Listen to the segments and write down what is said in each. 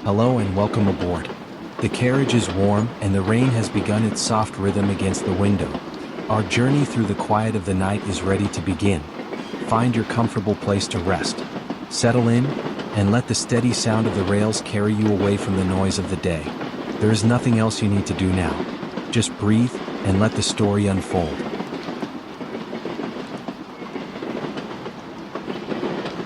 Hello and welcome aboard. The carriage is warm and the rain has begun its soft rhythm against the window. Our journey through the quiet of the night is ready to begin. Find your comfortable place to rest. Settle in and let the steady sound of the rails carry you away from the noise of the day. There is nothing else you need to do now. Just breathe and let the story unfold.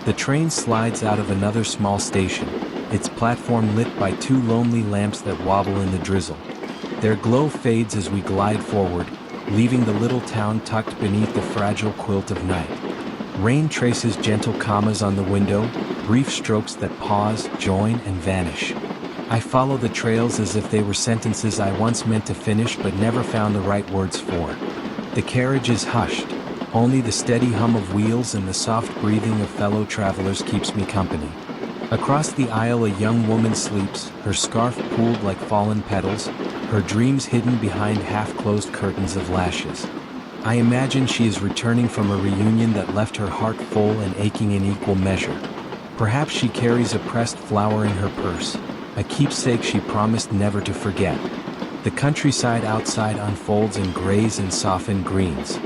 The train slides out of another small station, its platform lit by two lonely lamps that wobble in the drizzle. Their glow fades as we glide forward, leaving the little town tucked beneath the fragile quilt of night. Rain traces gentle commas on the window, brief strokes that pause, join, and vanish. I follow the trails as if they were sentences I once meant to finish but never found the right words for. The carriage is hushed. Only the steady hum of wheels and the soft breathing of fellow travelers keeps me company. Across the aisle a young woman sleeps, her scarf pulled like fallen petals, her dreams hidden behind half-closed curtains of lashes. I imagine she is returning from a reunion that left her heart full and aching in equal measure. Perhaps she carries a pressed flower in her purse, a keepsake she promised never to forget. The countryside outside unfolds in grays and softened greens.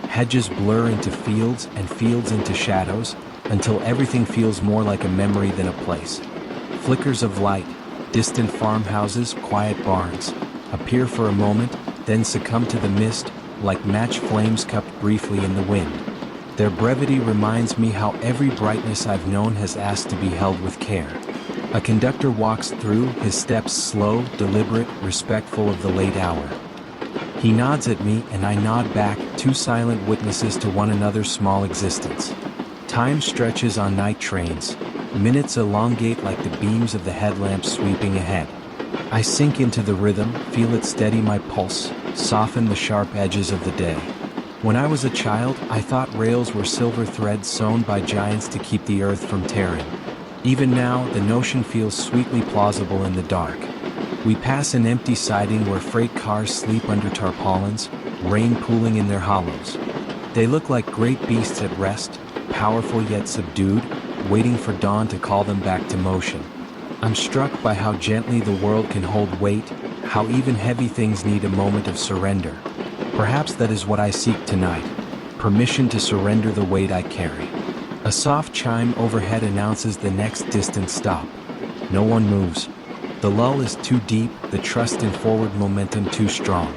Hedges blur into fields and fields into shadows, until everything feels more like a memory than a place. Flickers of light, distant farmhouses, quiet barns, appear for a moment, then succumb to the mist, like match flames cupped briefly in the wind. Their brevity reminds me how every brightness I've known has asked to be held with care. A conductor walks through, his steps slow, deliberate, respectful of the late hour. He nods at me and I nod back, two silent witnesses to one another's small existence. Time stretches on night trains. Minutes elongate like the beams of the headlamps sweeping ahead. I sink into the rhythm, feel it steady my pulse, soften the sharp edges of the day. When I was a child, I thought rails were silver threads sewn by giants to keep the earth from tearing. Even now, the notion feels sweetly plausible in the dark. We pass an empty siding where freight cars sleep under tarpaulins, rain pooling in their hollows. They look like great beasts at rest, powerful yet subdued, waiting for dawn to call them back to motion. I'm struck by how gently the world can hold weight, how even heavy things need a moment of surrender. Perhaps that is what I seek tonight, permission to surrender the weight I carry. A soft chime overhead announces the next distant stop. No one moves. The lull is too deep, the trust in forward momentum too strong.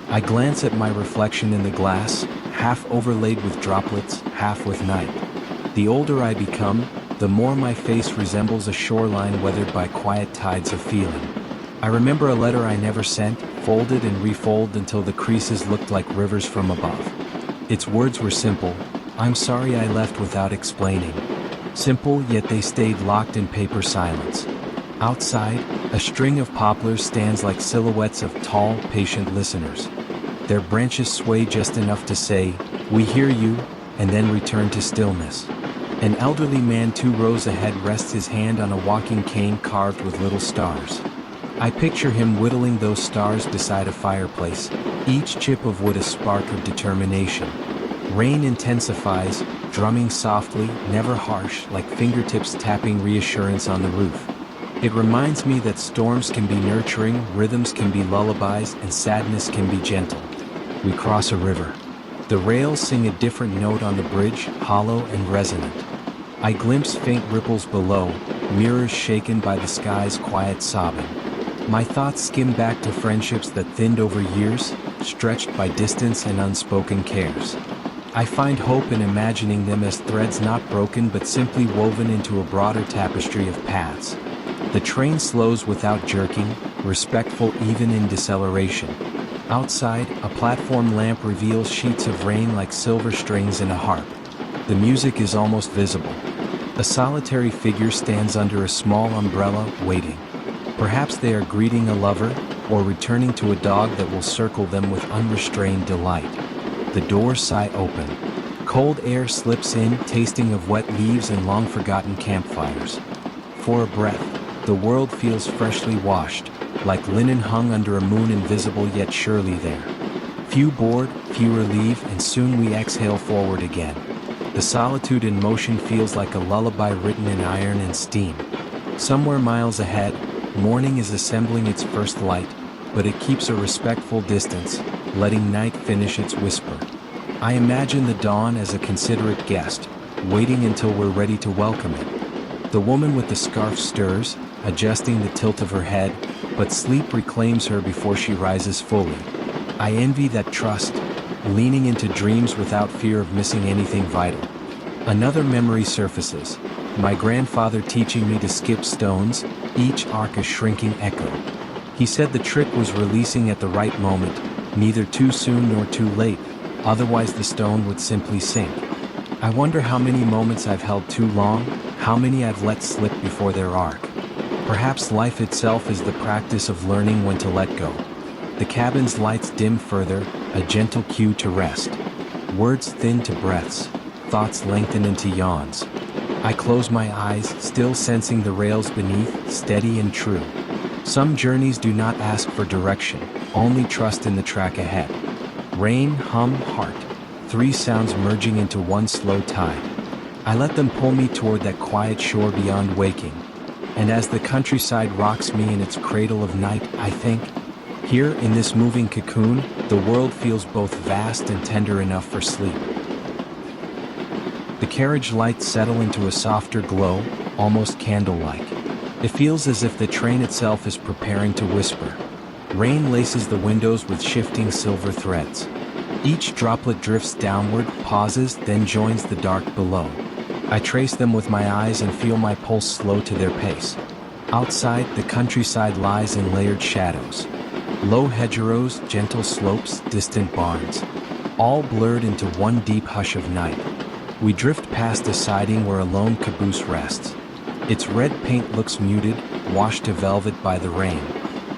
I glance at my reflection in the glass, half overlaid with droplets, half with night. The older I become, the more my face resembles a shoreline weathered by quiet tides of feeling. I remember a letter I never sent, folded and refolded until the creases looked like rivers from above. Its words were simple, "I'm sorry I left without explaining." Simple, yet they stayed locked in paper silence. Outside, a string of poplars stands like silhouettes of tall, patient listeners. Their branches sway just enough to say, "We hear you," and then return to stillness. An elderly man 2 rows ahead rests his hand on a walking cane carved with little stars. I picture him whittling those stars beside a fireplace, each chip of wood a spark of determination. Rain intensifies, drumming softly, never harsh, like fingertips tapping reassurance on the roof. It reminds me that storms can be nurturing, rhythms can be lullabies, and sadness can be gentle. We cross a river. The rails sing a different note on the bridge, hollow and resonant. I glimpse faint ripples below, mirrors shaken by the sky's quiet sobbing. My thoughts skim back to friendships that thinned over years, stretched by distance and unspoken cares. I find hope in imagining them as threads not broken but simply woven into a broader tapestry of paths. The train slows without jerking, respectful even in deceleration. Outside, a platform lamp reveals sheets of rain like silver strings in a harp. The music is almost visible. A solitary figure stands under a small umbrella, waiting. Perhaps they are greeting a lover, or returning to a dog that will circle them with unrestrained delight. The doors sigh open. Cold air slips in, tasting of wet leaves and long-forgotten campfires. For a breath, the world feels freshly washed, like linen hung under a moon invisible yet surely there. Few board, fewer leave, and soon we exhale forward again. The solitude in motion feels like a lullaby written in iron and steam. Somewhere miles ahead, Morning is assembling its first light, but it keeps a respectful distance, letting night finish its whisper. I imagine the dawn as a considerate guest, waiting until we're ready to welcome it. The woman with the scarf stirs, adjusting the tilt of her head, but sleep reclaims her before she rises fully. I envy that trust, leaning into dreams without fear of missing anything vital. Another memory surfaces, my grandfather teaching me to skip stones, each arc a shrinking echo. He said the trick was releasing at the right moment, neither too soon nor too late, otherwise the stone would simply sink. I wonder how many moments I've held too long, how many I've let slip before their arc. Perhaps life itself is the practice of learning when to let go. The cabin's lights dim further, a gentle cue to rest. Words thin to breaths, thoughts lengthen into yawns. I close my eyes, still sensing the rails beneath, steady and true. Some journeys do not ask for direction, only trust in the track ahead. Rain, hum, heart, three sounds merging into one slow tide. I let them pull me toward that quiet shore beyond waking. And as the countryside rocks me in its cradle of night, I think, here in this moving cocoon, the world feels both vast and tender enough for sleep. The carriage lights settle into a softer glow, almost candle-like. It feels as if the train itself is preparing to whisper. Rain laces the windows with shifting silver threads. Each droplet drifts downward, pauses, then joins the dark below. I trace them with my eyes and feel my pulse slow to their pace. Outside, the countryside lies in layered shadows. Low hedgerows, gentle slopes, distant barns, all blurred into one deep hush of night. We drift past a siding where a lone caboose rests. Its red paint looks muted, washed to velvet by the rain.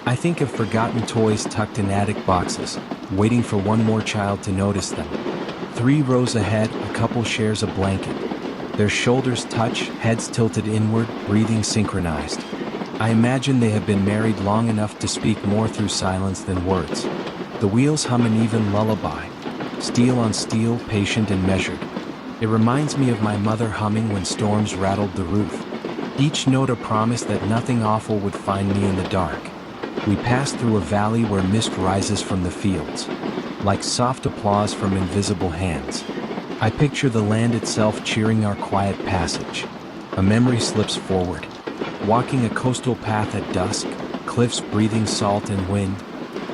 I think of forgotten toys tucked in attic boxes, waiting for one more child to notice them. 3 rows ahead, a couple shares a blanket. Their shoulders touch, heads tilted inward, breathing synchronized. I imagine they have been married long enough to speak more through silence than words. The wheels hum an even lullaby, steel on steel, patient and measured. It reminds me of my mother humming when storms rattled the roof. Each note a promise that nothing awful would find me in the dark. We pass through a valley where mist rises from the fields, like soft applause from invisible hands. I picture the land itself cheering our quiet passage. A memory slips forward. Walking a coastal path at dusk, cliffs breathing salt and wind,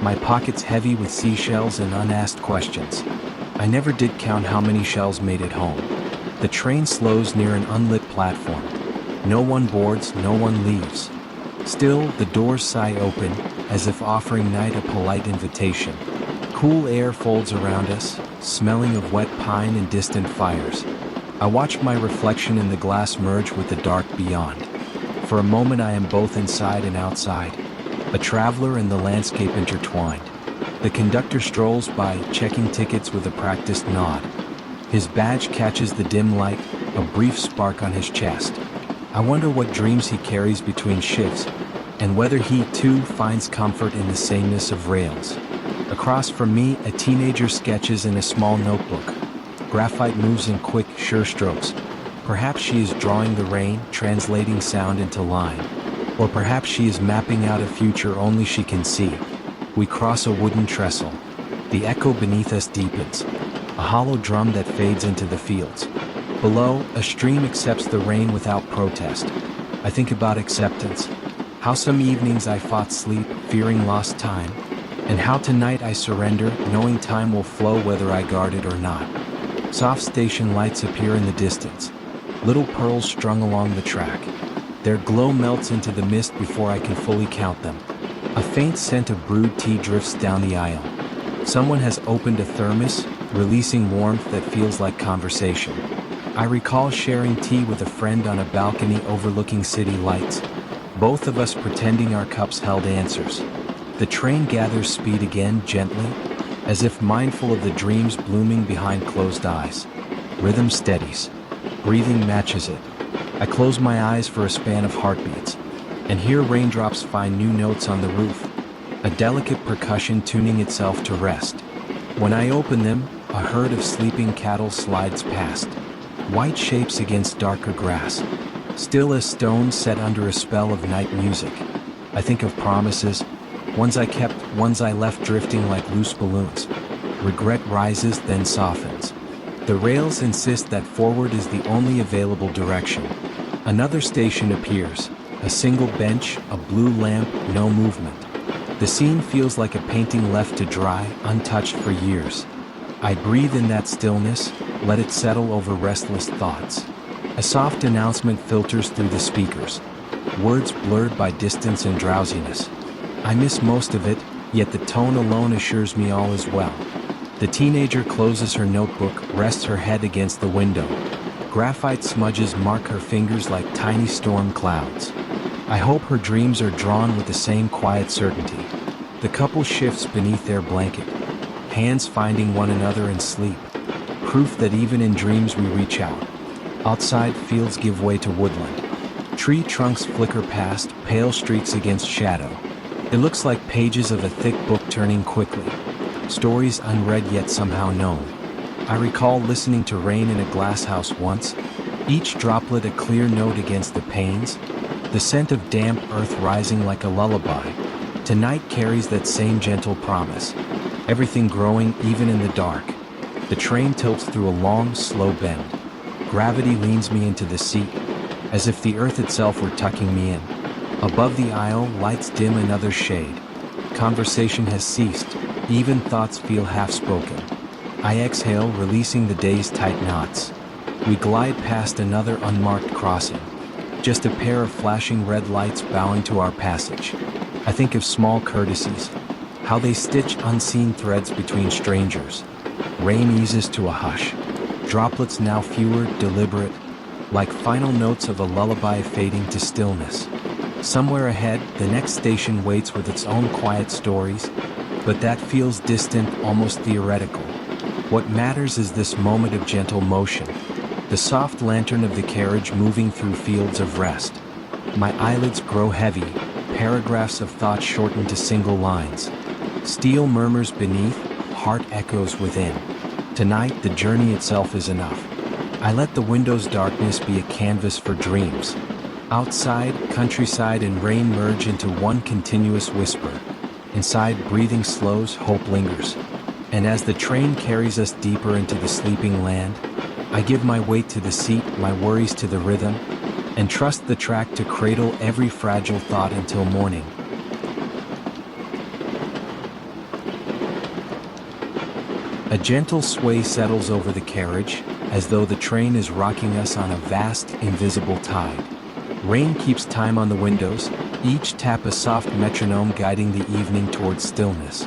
my pockets heavy with seashells and unasked questions. I never did count how many shells made it home. The train slows near an unlit platform. No one boards, no one leaves. Still, the doors sigh open, as if offering night a polite invitation. Cool air folds around us, smelling of wet pine and distant fires. I watch my reflection in the glass merge with the dark beyond. For a moment I am both inside and outside, a traveler and the landscape intertwined. The conductor strolls by, checking tickets with a practiced nod. His badge catches the dim light, a brief spark on his chest. I wonder what dreams he carries between shifts, and whether he too finds comfort in the sameness of rails. Across from me, a teenager sketches in a small notebook. Graphite moves in quick, sure strokes. Perhaps she is drawing the rain, translating sound into line. Or perhaps she is mapping out a future only she can see. We cross a wooden trestle. The echo beneath us deepens, a hollow drum that fades into the fields. Below, a stream accepts the rain without protest. I think about acceptance, how some evenings I fought sleep, fearing lost time, and how tonight I surrender, knowing time will flow whether I guard it or not. Soft station lights appear in the distance, little pearls strung along the track. Their glow melts into the mist before I can fully count them. A faint scent of brewed tea drifts down the aisle. Someone has opened a thermos, releasing warmth that feels like conversation. I recall sharing tea with a friend on a balcony overlooking city lights, both of us pretending our cups held answers. The train gathers speed again, gently, as if mindful of the dreams blooming behind closed eyes. Rhythm steadies. Breathing matches it. I close my eyes for a span of heartbeats, and hear raindrops find new notes on the roof, a delicate percussion tuning itself to rest. When I open them, a herd of sleeping cattle slides past, white shapes against darker grass, still as stones set under a spell of night music. I think of promises, ones I kept, ones I left drifting like loose balloons. Regret rises, then softens. The rails insist that forward is the only available direction. Another station appears, a single bench, a blue lamp, no movement. The scene feels like a painting left to dry, untouched for years. I breathe in that stillness, let it settle over restless thoughts. A soft announcement filters through the speakers, words blurred by distance and drowsiness. I miss most of it, yet the tone alone assures me all is well. The teenager closes her notebook, rests her head against the window. Graphite smudges mark her fingers like tiny storm clouds. I hope her dreams are drawn with the same quiet certainty. The couple shifts beneath their blanket, hands finding one another in sleep. Proof that even in dreams we reach out. Outside, fields give way to woodland. Tree trunks flicker past, pale streaks against shadow. It looks like pages of a thick book turning quickly. Stories unread yet somehow known. I recall listening to rain in a glass house once, each droplet a clear note against the panes, the scent of damp earth rising like a lullaby. Tonight carries that same gentle promise. Everything growing even in the dark. The train tilts through a long, slow bend. Gravity leans me into the seat, as if the earth itself were tucking me in. Above the aisle, lights dim another shade. Conversation has ceased, even thoughts feel half-spoken. I exhale, releasing the day's tight knots. We glide past another unmarked crossing. Just a pair of flashing red lights bowing to our passage. I think of small courtesies, how they stitch unseen threads between strangers. Rain eases to a hush. Droplets now fewer, deliberate, like final notes of a lullaby fading to stillness. Somewhere ahead, the next station waits with its own quiet stories, but that feels distant, almost theoretical. What matters is this moment of gentle motion, the soft lantern of the carriage moving through fields of rest. My eyelids grow heavy, paragraphs of thought shorten to single lines. Steel murmurs beneath, heart echoes within. Tonight, the journey itself is enough. I let the window's darkness be a canvas for dreams. Outside, countryside and rain merge into one continuous whisper. Inside, breathing slows, hope lingers. And as the train carries us deeper into the sleeping land, I give my weight to the seat, my worries to the rhythm, and trust the track to cradle every fragile thought until morning. A gentle sway settles over the carriage, as though the train is rocking us on a vast, invisible tide. Rain keeps time on the windows, each tap a soft metronome guiding the evening towards stillness.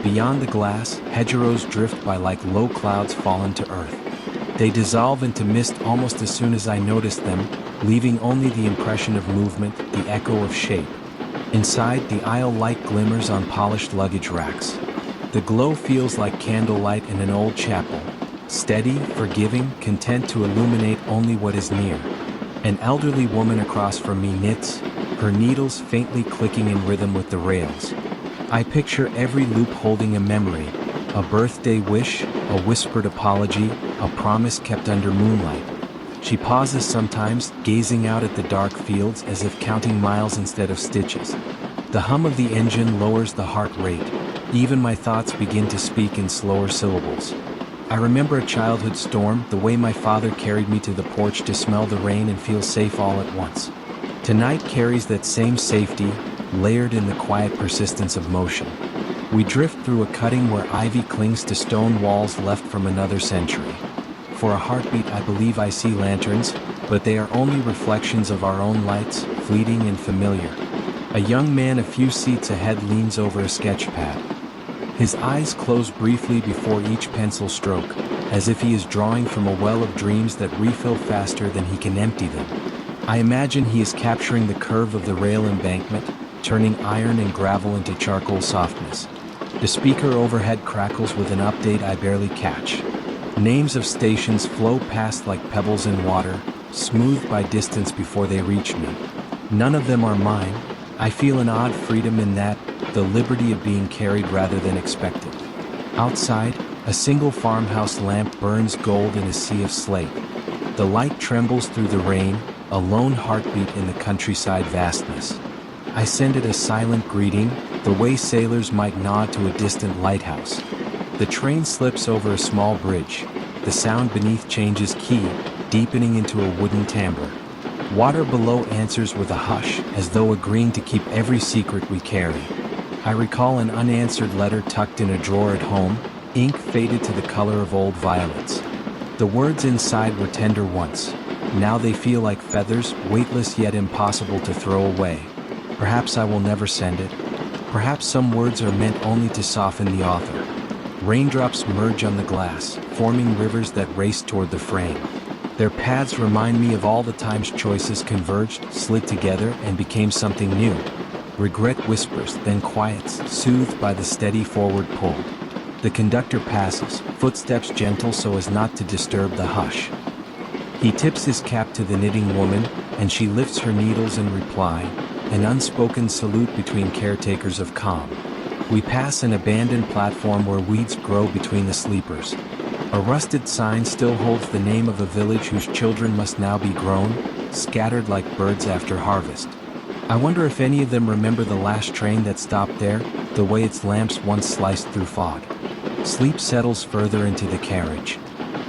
Beyond the glass, hedgerows drift by like low clouds fallen to earth. They dissolve into mist almost as soon as I notice them, leaving only the impression of movement, the echo of shape. Inside, the aisle light glimmers on polished luggage racks. The glow feels like candlelight in an old chapel, steady, forgiving, content to illuminate only what is near. An elderly woman across from me knits, her needles faintly clicking in rhythm with the rails. I picture every loop holding a memory, a birthday wish, a whispered apology, a promise kept under moonlight. She pauses sometimes, gazing out at the dark fields as if counting miles instead of stitches. The hum of the engine lowers the heart rate. Even my thoughts begin to speak in slower syllables. I remember a childhood storm, the way my father carried me to the porch to smell the rain and feel safe all at once. Tonight carries that same safety, layered in the quiet persistence of motion. We drift through a cutting where ivy clings to stone walls left from another century. For a heartbeat I believe I see lanterns, but they are only reflections of our own lights, fleeting and familiar. A young man a few seats ahead leans over a sketch pad. His eyes close briefly before each pencil stroke, as if he is drawing from a well of dreams that refill faster than he can empty them. I imagine he is capturing the curve of the rail embankment, turning iron and gravel into charcoal softness. The speaker overhead crackles with an update I barely catch. Names of stations flow past like pebbles in water, smoothed by distance before they reach me. None of them are mine. I feel an odd freedom in that, the liberty of being carried rather than expected. Outside, a single farmhouse lamp burns gold in a sea of slate. The light trembles through the rain, a lone heartbeat in the countryside vastness. I send it a silent greeting, the way sailors might nod to a distant lighthouse. The train slips over a small bridge. The sound beneath changes key, deepening into a wooden timbre. Water below answers with a hush, as though agreeing to keep every secret we carry. I recall an unanswered letter tucked in a drawer at home, ink faded to the color of old violets. The words inside were tender once. Now they feel like feathers, weightless yet impossible to throw away. Perhaps I will never send it. Perhaps some words are meant only to soften the author. Raindrops merge on the glass, forming rivers that race toward the frame. Their paths remind me of all the times choices converged, slid together, and became something new. Regret whispers, then quiets, soothed by the steady forward pull. The conductor passes, footsteps gentle so as not to disturb the hush. He tips his cap to the knitting woman, and she lifts her needles in reply, an unspoken salute between caretakers of calm. We pass an abandoned platform where weeds grow between the sleepers. A rusted sign still holds the name of a village whose children must now be grown, scattered like birds after harvest. I wonder if any of them remember the last train that stopped there, the way its lamps once sliced through fog. Sleep settles further into the carriage.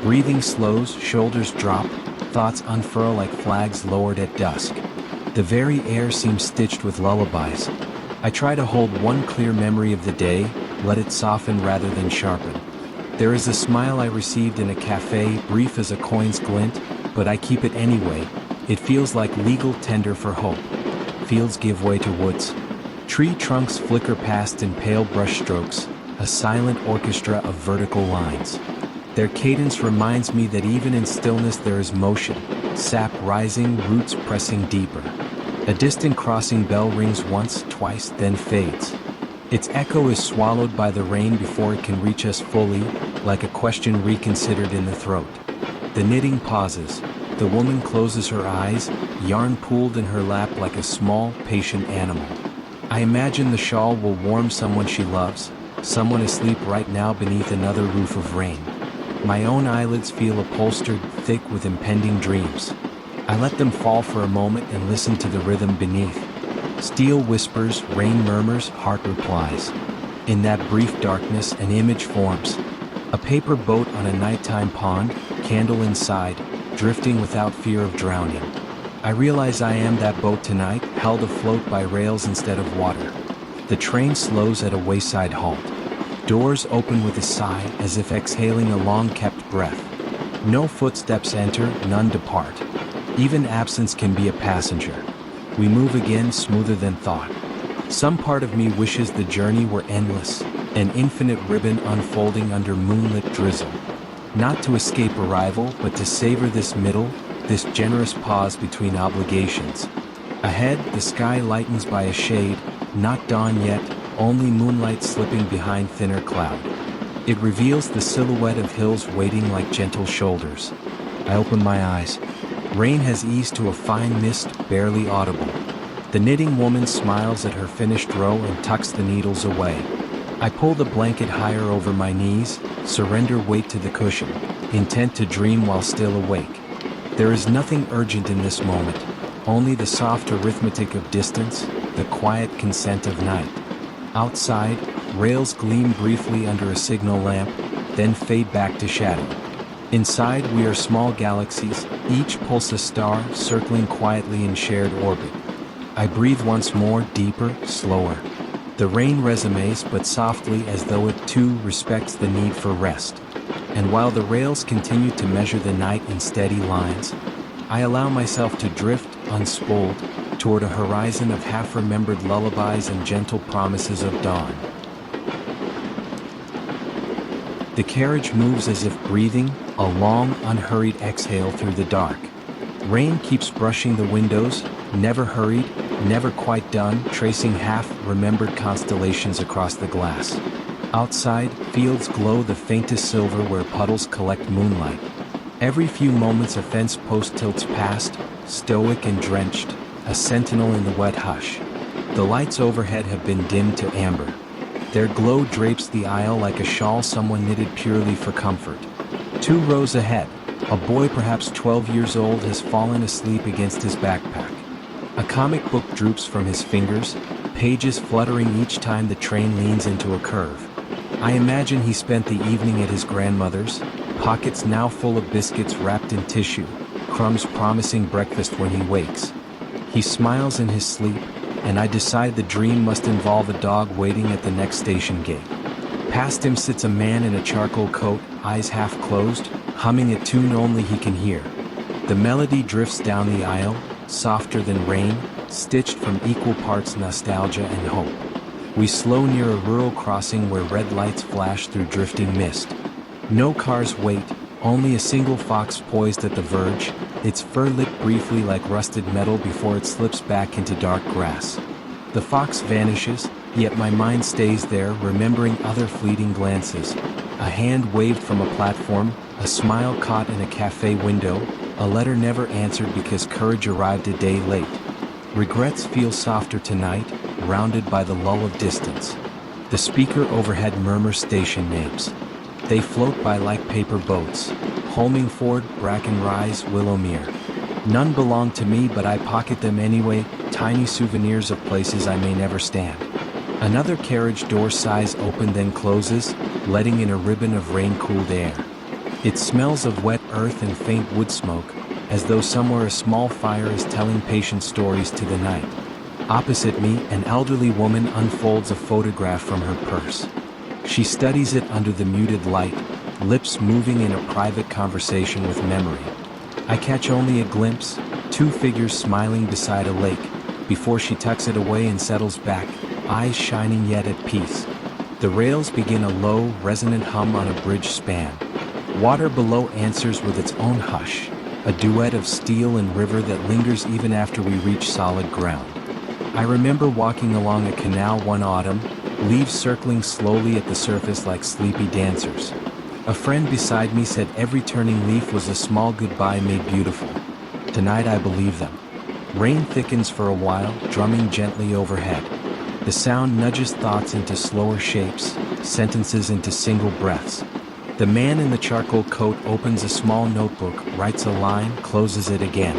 Breathing slows, shoulders drop, thoughts unfurl like flags lowered at dusk. The very air seems stitched with lullabies. I try to hold one clear memory of the day, let it soften rather than sharpen. There is a smile I received in a cafe, brief as a coin's glint, but I keep it anyway. It feels like legal tender for hope. Fields give way to woods. Tree trunks flicker past in pale brushstrokes, a silent orchestra of vertical lines. Their cadence reminds me that even in stillness there is motion, sap rising, roots pressing deeper. A distant crossing bell rings once, twice, then fades. Its echo is swallowed by the rain before it can reach us fully, like a question reconsidered in the throat. The knitting pauses. The woman closes her eyes, yarn pooled in her lap like a small, patient animal. I imagine the shawl will warm someone she loves, someone asleep right now beneath another roof of rain. My own eyelids feel upholstered, thick with impending dreams. I let them fall for a moment and listen to the rhythm beneath. Steel whispers, rain murmurs, heart replies. In that brief darkness, an image forms. A paper boat on a nighttime pond, candle inside, drifting without fear of drowning. I realize I am that boat tonight, held afloat by rails instead of water. The train slows at a wayside halt. Doors open with a sigh, as if exhaling a long-kept breath. No footsteps enter, none depart. Even absence can be a passenger. We move again, smoother than thought. Some part of me wishes the journey were endless, an infinite ribbon unfolding under moonlit drizzle. Not to escape arrival, but to savor this middle, this generous pause between obligations. Ahead, the sky lightens by a shade, not dawn yet, only moonlight slipping behind thinner cloud. It reveals the silhouette of hills waiting like gentle shoulders. I open my eyes. Rain has eased to a fine mist, barely audible. The knitting woman smiles at her finished row and tucks the needles away. I pull the blanket higher over my knees, surrender weight to the cushion, intent to dream while still awake. There is nothing urgent in this moment, only the soft arithmetic of distance, the quiet consent of night. Outside, rails gleam briefly under a signal lamp, then fade back to shadow. Inside, we are small galaxies, each pulse a star, circling quietly in shared orbit. I breathe once more, deeper, slower. The rain resonates, but softly, as though it too respects the need for rest. And while the rails continue to measure the night in steady lines, I allow myself to drift, unspooled, toward a horizon of half-remembered lullabies and gentle promises of dawn. The carriage moves as if breathing, a long, unhurried exhale through the dark. Rain keeps brushing the windows, never hurried, never quite done, tracing half-remembered constellations across the glass. Outside, fields glow the faintest silver where puddles collect moonlight. Every few moments a fence post tilts past, stoic and drenched, a sentinel in the wet hush. The lights overhead have been dimmed to amber. Their glow drapes the aisle like a shawl someone knitted purely for comfort. 2 rows ahead, a boy perhaps 12 years old has fallen asleep against his backpack. A comic book droops from his fingers, pages fluttering each time the train leans into a curve. I imagine he spent the evening at his grandmother's, pockets now full of biscuits wrapped in tissue, crumbs promising breakfast when he wakes. He smiles in his sleep, and I decide the dream must involve a dog waiting at the next station gate. Past him sits a man in a charcoal coat, eyes half closed, humming a tune only he can hear. The melody drifts down the aisle, softer than rain, stitched from equal parts nostalgia and hope. We slow near a rural crossing where red lights flash through drifting mist. No cars wait, only a single fox poised at the verge, its fur lit briefly like rusted metal before it slips back into dark grass. The fox vanishes, yet my mind stays there, remembering other fleeting glances. A hand waved from a platform, a smile caught in a cafe window, a letter never answered because courage arrived a day late. Regrets feel softer tonight, rounded by the lull of distance. The speaker overhead murmurs station names. They float by like paper boats. Holmingford, Brackenrise, Willowmere. None belong to me, but I pocket them anyway, tiny souvenirs of places I may never stand. Another carriage door sighs open then closes, letting in a ribbon of rain-cooled air. It smells of wet earth and faint wood smoke, as though somewhere a small fire is telling patient stories to the night. Opposite me, an elderly woman unfolds a photograph from her purse. She studies it under the muted light, lips moving in a private conversation with memory. I catch only a glimpse, two figures smiling beside a lake, before she tucks it away and settles back, eyes shining yet at peace. The rails begin a low, resonant hum on a bridge span. Water below answers with its own hush, a duet of steel and river that lingers even after we reach solid ground. I remember walking along a canal one autumn, leaves circling slowly at the surface like sleepy dancers. A friend beside me said every turning leaf was a small goodbye made beautiful. Tonight I believe them. Rain thickens for a while, drumming gently overhead. The sound nudges thoughts into slower shapes, sentences into single breaths. The man in the charcoal coat opens a small notebook, writes a line, closes it again.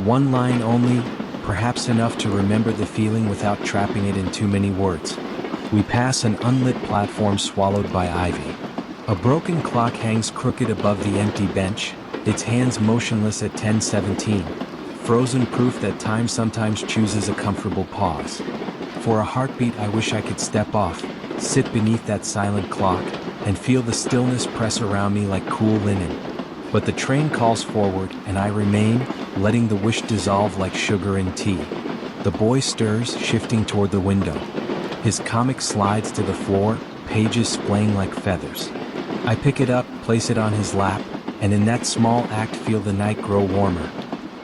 One line only, perhaps enough to remember the feeling without trapping it in too many words. We pass an unlit platform swallowed by ivy. A broken clock hangs crooked above the empty bench, its hands motionless at 10:17, frozen proof that time sometimes chooses a comfortable pause. For a heartbeat I wish I could step off, sit beneath that silent clock, and feel the stillness press around me like cool linen. But the train calls forward, and I remain, letting the wish dissolve like sugar in tea. The boy stirs, shifting toward the window. His comic slides to the floor, pages splaying like feathers. I pick it up, place it on his lap, and in that small act feel the night grow warmer.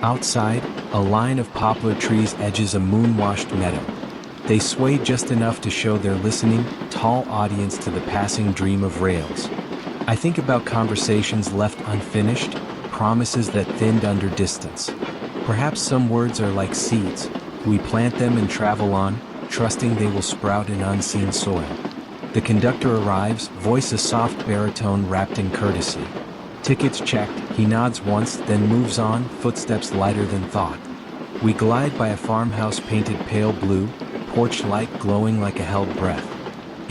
Outside, a line of poplar trees edges a moon-washed meadow. They sway just enough to show their listening, tall audience to the passing dream of rails. I think about conversations left unfinished, promises that thinned under distance. Perhaps some words are like seeds. We plant them and travel on, trusting they will sprout in unseen soil. The conductor arrives, voice a soft baritone wrapped in courtesy. Tickets checked, he nods once, then moves on, footsteps lighter than thought. We glide by a farmhouse painted pale blue, porch light glowing like a held breath.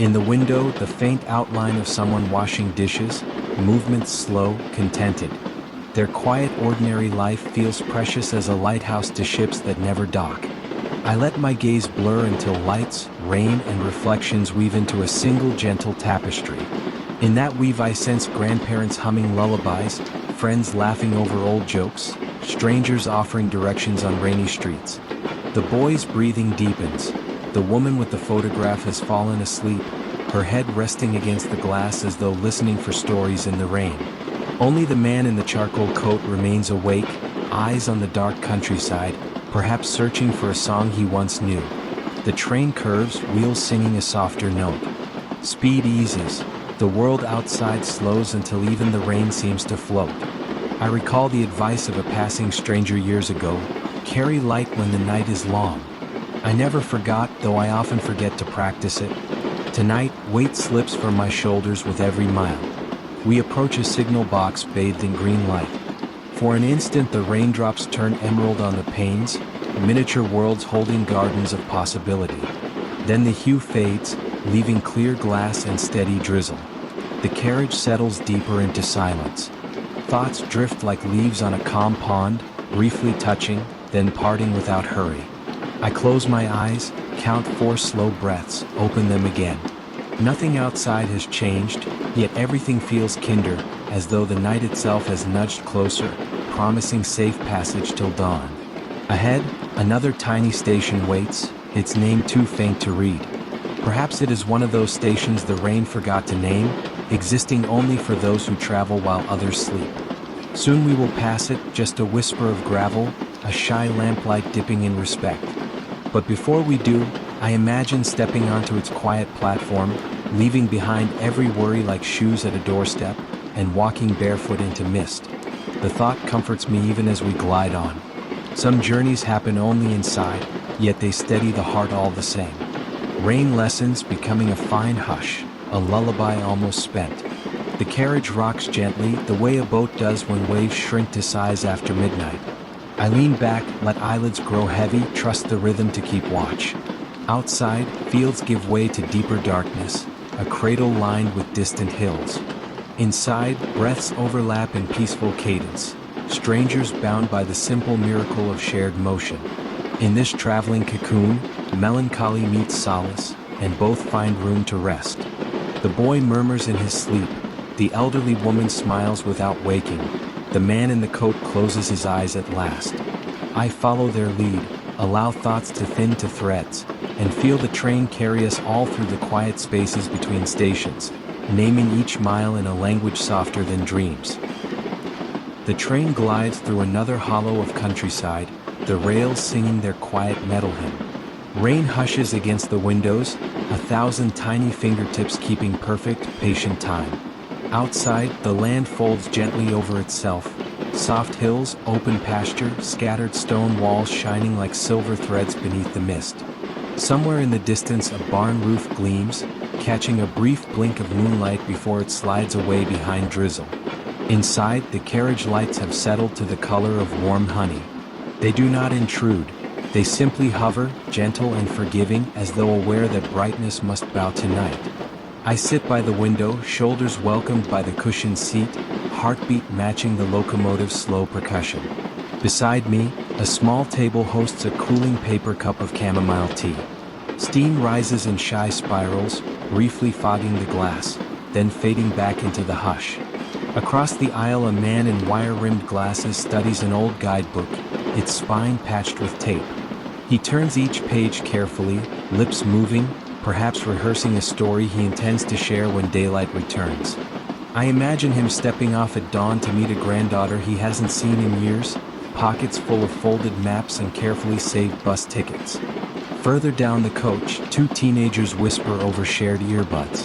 In the window, the faint outline of someone washing dishes, movements slow, contented. Their quiet, ordinary life feels precious as a lighthouse to ships that never dock. I let my gaze blur until lights, rain, and reflections weave into a single gentle tapestry. In that weave I sense grandparents humming lullabies, friends laughing over old jokes, strangers offering directions on rainy streets. The boy's breathing deepens. The woman with the photograph has fallen asleep, her head resting against the glass as though listening for stories in the rain. Only the man in the charcoal coat remains awake, eyes on the dark countryside, perhaps searching for a song he once knew. The train curves, wheels singing a softer note. Speed eases. The world outside slows until even the rain seems to float. I recall the advice of a passing stranger years ago, carry light when the night is long. I never forgot, though I often forget to practice it. Tonight, weight slips from my shoulders with every mile. We approach a signal box bathed in green light. For an instant the raindrops turn emerald on the panes, miniature worlds holding gardens of possibility. Then the hue fades, leaving clear glass and steady drizzle. The carriage settles deeper into silence. Thoughts drift like leaves on a calm pond, briefly touching, then parting without hurry. I close my eyes, count 4 slow breaths, open them again. Nothing outside has changed, yet everything feels kinder, as though the night itself has nudged closer, promising safe passage till dawn. Ahead, another tiny station waits, its name too faint to read. Perhaps it is one of those stations the rain forgot to name, existing only for those who travel while others sleep. Soon we will pass it, just a whisper of gravel, a shy lamplight dipping in respect. But before we do, I imagine stepping onto its quiet platform, leaving behind every worry like shoes at a doorstep, and walking barefoot into mist. The thought comforts me even as we glide on. Some journeys happen only inside, yet they steady the heart all the same. Rain lessens, becoming a fine hush, a lullaby almost spent. The carriage rocks gently, the way a boat does when waves shrink to size after midnight. I lean back, let eyelids grow heavy, trust the rhythm to keep watch. Outside, fields give way to deeper darkness, a cradle lined with distant hills. Inside, breaths overlap in peaceful cadence, strangers bound by the simple miracle of shared motion. In this traveling cocoon, melancholy meets solace, and both find room to rest. The boy murmurs in his sleep, the elderly woman smiles without waking, the man in the coat closes his eyes at last. I follow their lead, allow thoughts to thin to threads, and feel the train carry us all through the quiet spaces between stations, naming each mile in a language softer than dreams. The train glides through another hollow of countryside, the rails singing their quiet metal hymn. Rain hushes against the windows, 1,000 tiny fingertips keeping perfect, patient time. Outside, the land folds gently over itself. Soft hills, open pasture, scattered stone walls shining like silver threads beneath the mist. Somewhere in the distance a barn roof gleams, catching a brief blink of moonlight before it slides away behind drizzle. Inside, the carriage lights have settled to the color of warm honey. They do not intrude. They simply hover, gentle and forgiving, as though aware that brightness must bow to night. I sit by the window, shoulders welcomed by the cushioned seat, heartbeat matching the locomotive's slow percussion. Beside me, a small table hosts a cooling paper cup of chamomile tea. Steam rises in shy spirals, briefly fogging the glass, then fading back into the hush. Across the aisle a man in wire-rimmed glasses studies an old guidebook, its spine patched with tape. He turns each page carefully, lips moving, perhaps rehearsing a story he intends to share when daylight returns. I imagine him stepping off at dawn to meet a granddaughter he hasn't seen in years, pockets full of folded maps and carefully saved bus tickets. Further down the coach, 2 teenagers whisper over shared earbuds.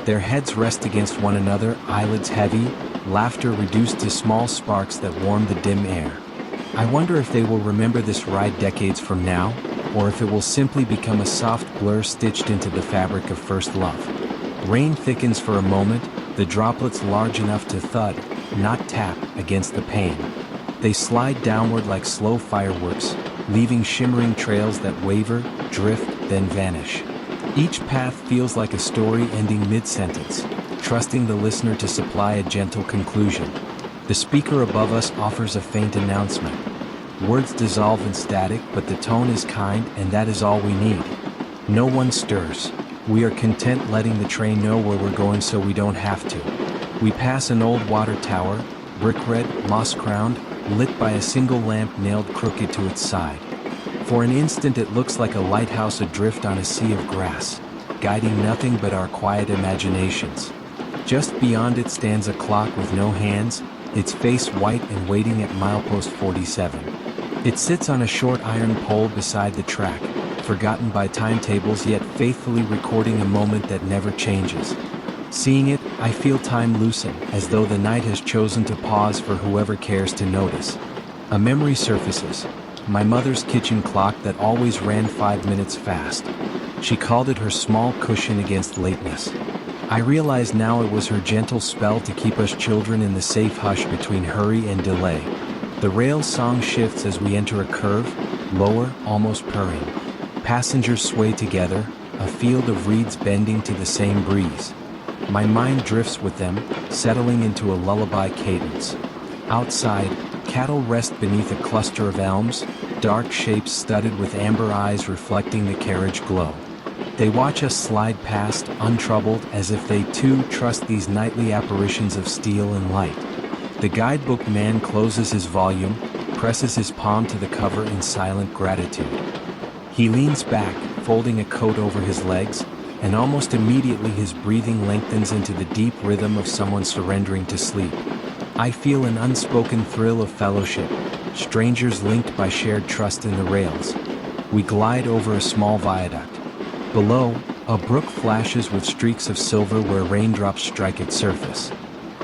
Their heads rest against one another, eyelids heavy, laughter reduced to small sparks that warm the dim air. I wonder if they will remember this ride decades from now, or if it will simply become a soft blur stitched into the fabric of first love. Rain thickens for a moment, the droplets large enough to thud, not tap, against the pane. They slide downward like slow fireworks, leaving shimmering trails that waver, drift, then vanish. Each path feels like a story ending mid-sentence, trusting the listener to supply a gentle conclusion. The speaker above us offers a faint announcement. Words dissolve in static, but the tone is kind, and that is all we need. No one stirs. We are content letting the train know where we're going so we don't have to. We pass an old water tower, brick-red, moss-crowned, lit by a single lamp nailed crooked to its side. For an instant it looks like a lighthouse adrift on a sea of grass, guiding nothing but our quiet imaginations. Just beyond it stands a clock with no hands, its face white and waiting at milepost 47. It sits on a short iron pole beside the track, forgotten by timetables yet faithfully recording a moment that never changes. Seeing it, I feel time loosen, as though the night has chosen to pause for whoever cares to notice. A memory surfaces, my mother's kitchen clock that always ran 5 minutes fast. She called it her small cushion against lateness. I realize now it was her gentle spell to keep us children in the safe hush between hurry and delay. The rail's song shifts as we enter a curve, lower, almost purring. Passengers sway together, a field of reeds bending to the same breeze. My mind drifts with them, settling into a lullaby cadence. Outside, cattle rest beneath a cluster of elms, dark shapes studded with amber eyes reflecting the carriage glow. They watch us slide past, untroubled, as if they too trust these nightly apparitions of steel and light. The guidebook man closes his volume, presses his palm to the cover in silent gratitude. He leans back, folding a coat over his legs, and almost immediately his breathing lengthens into the deep rhythm of someone surrendering to sleep. I feel an unspoken thrill of fellowship, strangers linked by shared trust in the rails. We glide over a small viaduct. Below, a brook flashes with streaks of silver where raindrops strike its surface.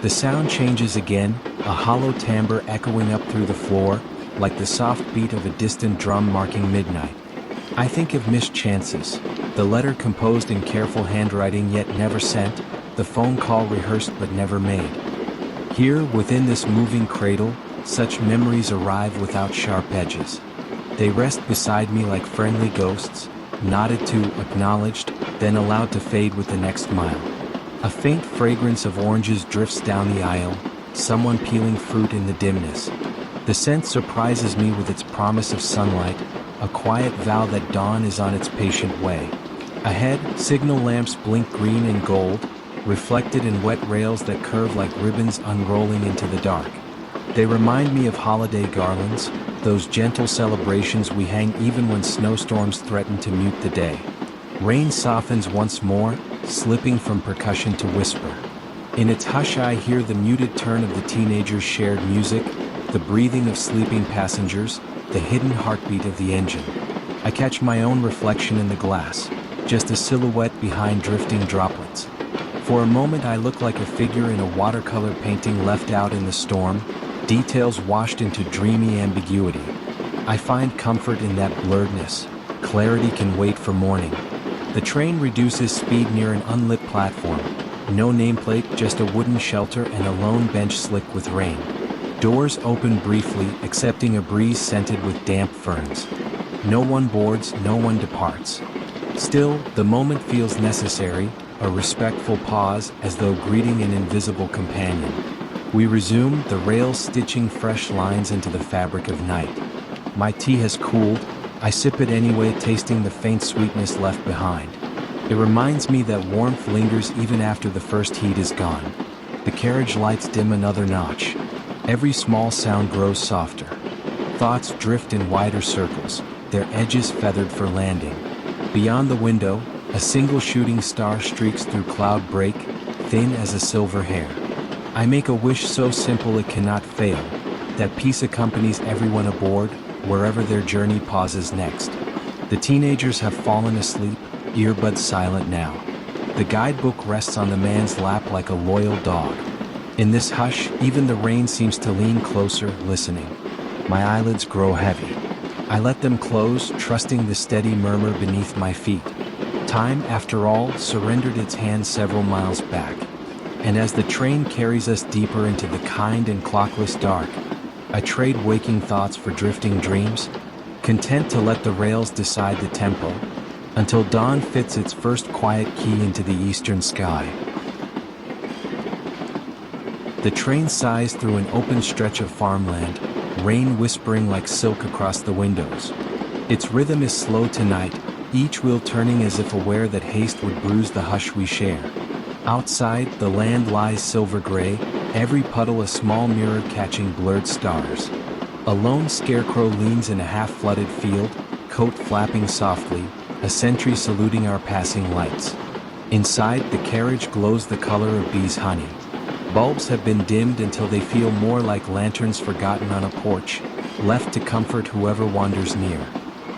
The sound changes again, a hollow timbre echoing up through the floor, like the soft beat of a distant drum marking midnight. I think of missed chances, the letter composed in careful handwriting yet never sent, the phone call rehearsed but never made. Here, within this moving cradle, such memories arrive without sharp edges. They rest beside me like friendly ghosts, nodded to, acknowledged, then allowed to fade with the next mile. A faint fragrance of oranges drifts down the aisle, someone peeling fruit in the dimness. The scent surprises me with its promise of sunlight, a quiet vow that dawn is on its patient way. Ahead, signal lamps blink green and gold, reflected in wet rails that curve like ribbons unrolling into the dark. They remind me of holiday garlands, those gentle celebrations we hang even when snowstorms threaten to mute the day. Rain softens once more, slipping from percussion to whisper. In its hush I hear the muted turn of the teenagers' shared music, the breathing of sleeping passengers, the hidden heartbeat of the engine. I catch my own reflection in the glass, just a silhouette behind drifting droplets. For a moment I look like a figure in a watercolor painting left out in the storm, details washed into dreamy ambiguity. I find comfort in that blurredness. Clarity can wait for morning. The train reduces speed near an unlit platform. No nameplate, just a wooden shelter and a lone bench slick with rain. Doors open briefly, accepting a breeze scented with damp ferns. No one boards, no one departs. Still, the moment feels necessary, a respectful pause as though greeting an invisible companion. We resume, the rails stitching fresh lines into the fabric of night. My tea has cooled. I sip it anyway, tasting the faint sweetness left behind. It reminds me that warmth lingers even after the first heat is gone. The carriage lights dim another notch. Every small sound grows softer. Thoughts drift in wider circles, their edges feathered for landing. Beyond the window, a single shooting star streaks through cloud break, thin as a silver hair. I make a wish so simple it cannot fail, that peace accompanies everyone aboard, wherever their journey pauses next. The teenagers have fallen asleep, earbuds silent now. The guidebook rests on the man's lap like a loyal dog. In this hush, even the rain seems to lean closer, listening. My eyelids grow heavy. I let them close, trusting the steady murmur beneath my feet. Time, after all, surrendered its hand several miles back. And as the train carries us deeper into the kind and clockless dark, I trade waking thoughts for drifting dreams, content to let the rails decide the tempo, until dawn fits its first quiet key into the eastern sky. The train sighs through an open stretch of farmland, rain whispering like silk across the windows. Its rhythm is slow tonight, each wheel turning as if aware that haste would bruise the hush we share. Outside, the land lies silver gray, every puddle a small mirror catching blurred stars. A lone scarecrow leans in a half-flooded field, coat flapping softly, a sentry saluting our passing lights. Inside, the carriage glows the color of bees' honey. Bulbs have been dimmed until they feel more like lanterns forgotten on a porch, left to comfort whoever wanders near.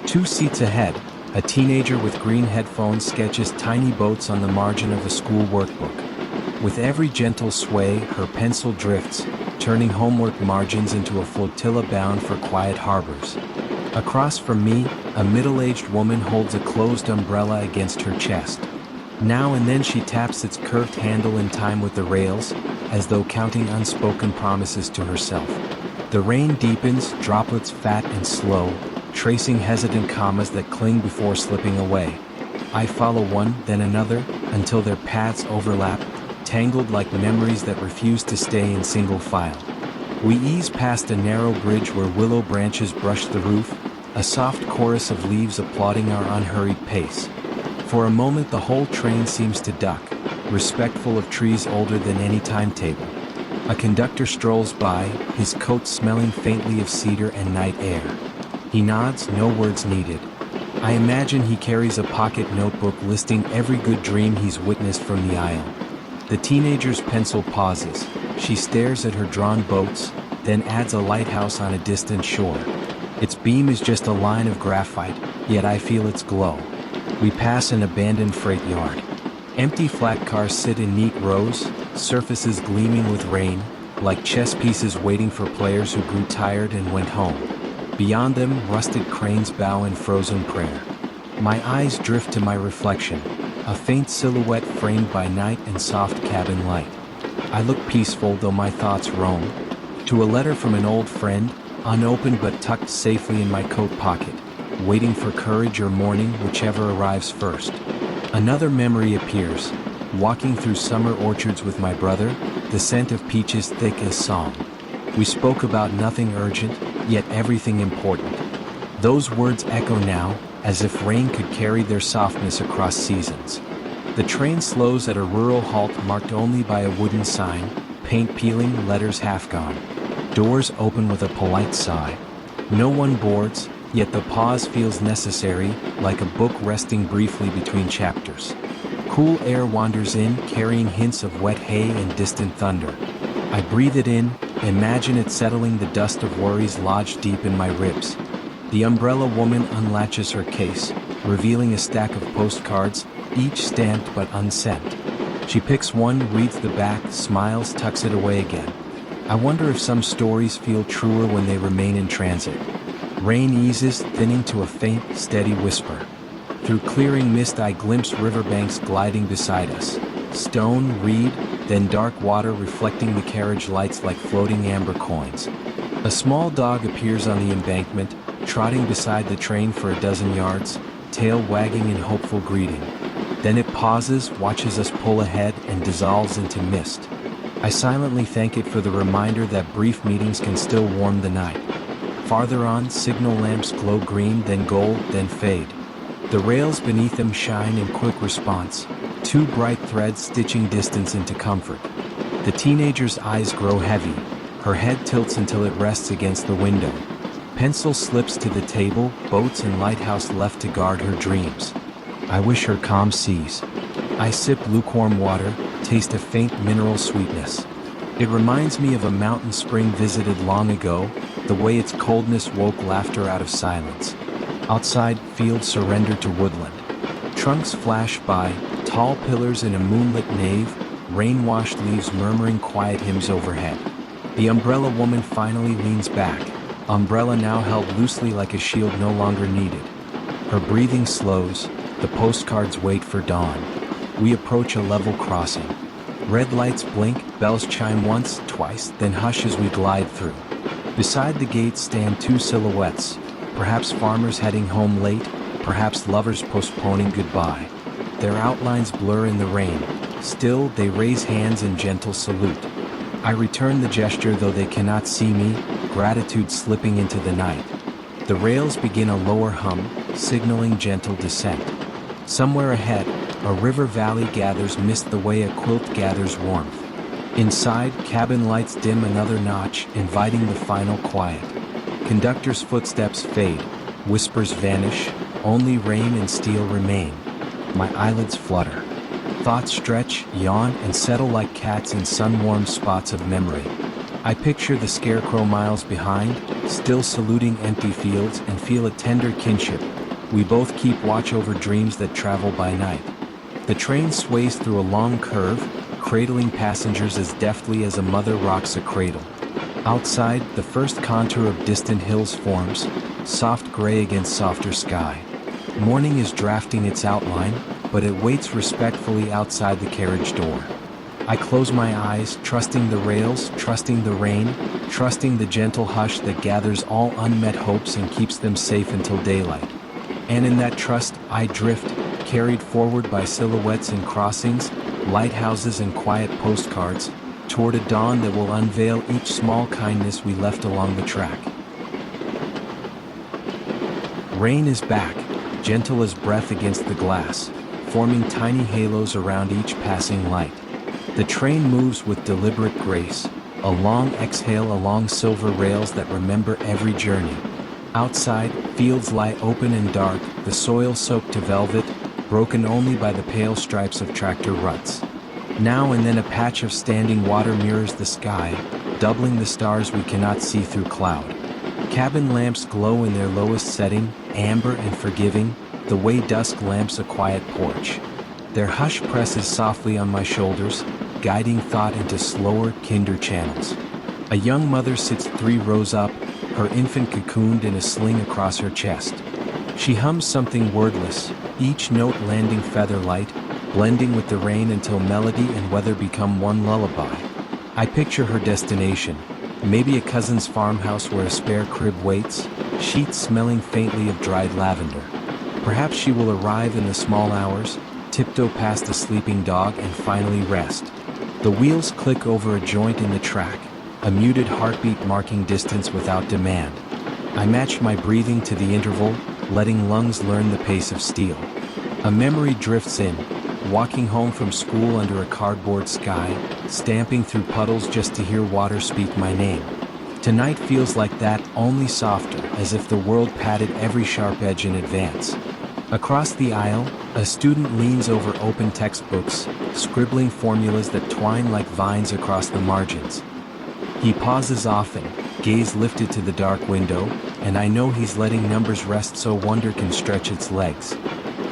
2 seats ahead, a teenager with green headphones sketches tiny boats on the margin of a school workbook. With every gentle sway, her pencil drifts, turning homework margins into a flotilla bound for quiet harbors. Across from me, a middle-aged woman holds a closed umbrella against her chest. Now and then she taps its curved handle in time with the rails, as though counting unspoken promises to herself. The rain deepens, droplets fat and slow, tracing hesitant commas that cling before slipping away. I follow one, then another, until their paths overlap, tangled like memories that refuse to stay in single file. We ease past a narrow bridge where willow branches brush the roof, a soft chorus of leaves applauding our unhurried pace. For a moment the whole train seems to duck, respectful of trees older than any timetable. A conductor strolls by, his coat smelling faintly of cedar and night air. He nods, no words needed. I imagine he carries a pocket notebook listing every good dream he's witnessed from the aisle. The teenager's pencil pauses. She stares at her drawn boats, then adds a lighthouse on a distant shore. Its beam is just a line of graphite, yet I feel its glow. We pass an abandoned freight yard. Empty flat cars sit in neat rows, surfaces gleaming with rain, like chess pieces waiting for players who grew tired and went home. Beyond them, rusted cranes bow in frozen prayer. My eyes drift to my reflection, a faint silhouette framed by night and soft cabin light. I look peaceful though my thoughts roam. To a letter from an old friend, unopened but tucked safely in my coat pocket, waiting for courage or morning, whichever arrives first. Another memory appears, walking through summer orchards with my brother, the scent of peaches thick as song. We spoke about nothing urgent, yet everything important. Those words echo now, as if rain could carry their softness across seasons. The train slows at a rural halt marked only by a wooden sign, paint peeling, letters half gone. Doors open with a polite sigh. No one boards, yet the pause feels necessary, like a book resting briefly between chapters. Cool air wanders in, carrying hints of wet hay and distant thunder. I breathe it in, imagine it settling the dust of worries lodged deep in my ribs. The umbrella woman unlatches her case, revealing a stack of postcards, each stamped but unsent. She picks one, reads the back, smiles, tucks it away again. I wonder if some stories feel truer when they remain in transit. Rain eases, thinning to a faint, steady whisper. Through clearing mist I glimpse riverbanks gliding beside us. Stone, reed, then dark water reflecting the carriage lights like floating amber coins. A small dog appears on the embankment, trotting beside the train for a dozen yards, tail wagging in hopeful greeting. Then it pauses, watches us pull ahead, and dissolves into mist. I silently thank it for the reminder that brief meetings can still warm the night. Farther on, signal lamps glow green, then gold, then fade. The rails beneath them shine in quick response, two bright threads stitching distance into comfort. The teenager's eyes grow heavy. Her head tilts until it rests against the window. Pencil slips to the table, boats and lighthouse left to guard her dreams. I wish her calm seas. I sip lukewarm water, taste a faint mineral sweetness. It reminds me of a mountain spring visited long ago, the way its coldness woke laughter out of silence. Outside, fields surrender to woodland. Trunks flash by, tall pillars in a moonlit nave, rain-washed leaves murmuring quiet hymns overhead. The umbrella woman finally leans back, umbrella now held loosely like a shield no longer needed. Her breathing slows, the postcards wait for dawn. We approach a level crossing. Red lights blink, bells chime once, twice, then hush as we glide through. Beside the gate stand two silhouettes, perhaps farmers heading home late, perhaps lovers postponing goodbye. Their outlines blur in the rain. Still, they raise hands in gentle salute. I return the gesture though they cannot see me, gratitude slipping into the night. The rails begin a lower hum, signaling gentle descent. Somewhere ahead, a river valley gathers mist the way a quilt gathers warmth. Inside, cabin lights dim another notch, inviting the final quiet. Conductor's footsteps fade, whispers vanish, only rain and steel remain. My eyelids flutter. Thoughts stretch, yawn, and settle like cats in sun-warmed spots of memory. I picture the scarecrow miles behind, still saluting empty fields, and feel a tender kinship. We both keep watch over dreams that travel by night. The train sways through a long curve, cradling passengers as deftly as a mother rocks a cradle. Outside, the first contour of distant hills forms, soft gray against softer sky. Morning is drafting its outline, but it waits respectfully outside the carriage door. I close my eyes, trusting the rails, trusting the rain, trusting the gentle hush that gathers all unmet hopes and keeps them safe until daylight. And in that trust, I drift, carried forward by silhouettes and crossings, lighthouses and quiet postcards, toward a dawn that will unveil each small kindness we left along the track. Rain is back, gentle as breath against the glass, forming tiny halos around each passing light. The train moves with deliberate grace, a long exhale along silver rails that remember every journey. Outside, fields lie open and dark, the soil soaked to velvet, broken only by the pale stripes of tractor ruts. Now and then a patch of standing water mirrors the sky, doubling the stars we cannot see through cloud. Cabin lamps glow in their lowest setting, amber and forgiving, the way dusk lamps a quiet porch. Their hush presses softly on my shoulders, guiding thought into slower, kinder channels. A young mother sits 3 rows up, her infant cocooned in a sling across her chest. She hums something wordless, each note landing feather light, blending with the rain until melody and weather become one lullaby. I picture her destination, maybe a cousin's farmhouse where a spare crib waits, sheets smelling faintly of dried lavender. Perhaps she will arrive in the small hours, tiptoe past a sleeping dog and finally rest. The wheels click over a joint in the track, a muted heartbeat marking distance without demand. I match my breathing to the interval, letting lungs learn the pace of steel. A memory drifts in, walking home from school under a cardboard sky, stamping through puddles just to hear water speak my name. Tonight feels like that, only softer, as if the world padded every sharp edge in advance. Across the aisle, a student leans over open textbooks, scribbling formulas that twine like vines across the margins. He pauses often, gaze lifted to the dark window, and I know he's letting numbers rest so wonder can stretch its legs.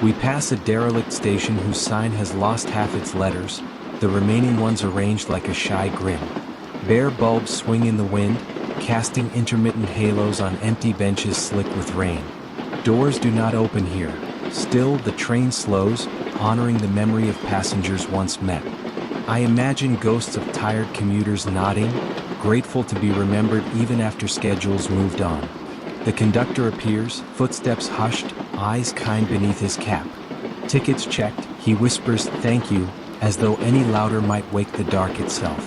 We pass a derelict station whose sign has lost half its letters, the remaining ones arranged like a shy grin. Bare bulbs swing in the wind, casting intermittent halos on empty benches slick with rain. Doors do not open here. Still, the train slows, honoring the memory of passengers once met. I imagine ghosts of tired commuters nodding, grateful to be remembered even after schedules moved on. The conductor appears, footsteps hushed, eyes kind beneath his cap. Tickets checked, he whispers thank you, as though any louder might wake the dark itself.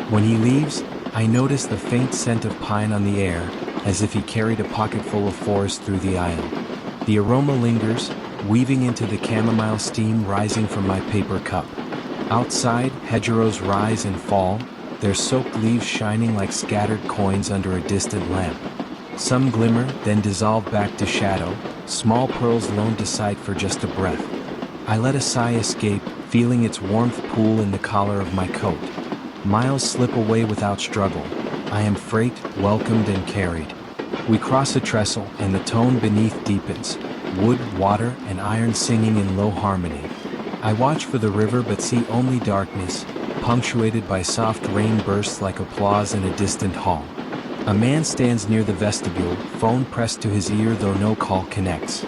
When he leaves, I notice the faint scent of pine on the air, as if he carried a pocketful of forest through the aisle. The aroma lingers, weaving into the chamomile steam rising from my paper cup. Outside, hedgerows rise and fall, their soaked leaves shining like scattered coins under a distant lamp. Some glimmer, then dissolve back to shadow, small pearls lone to sight for just a breath. I let a sigh escape, feeling its warmth pool in the collar of my coat. Miles slip away without struggle. I am freight, welcomed and carried. We cross a trestle, and the tone beneath deepens, wood, water, and iron singing in low harmony. I watch for the river but see only darkness, punctuated by soft rain bursts like applause in a distant hall. A man stands near the vestibule, phone pressed to his ear though no call connects.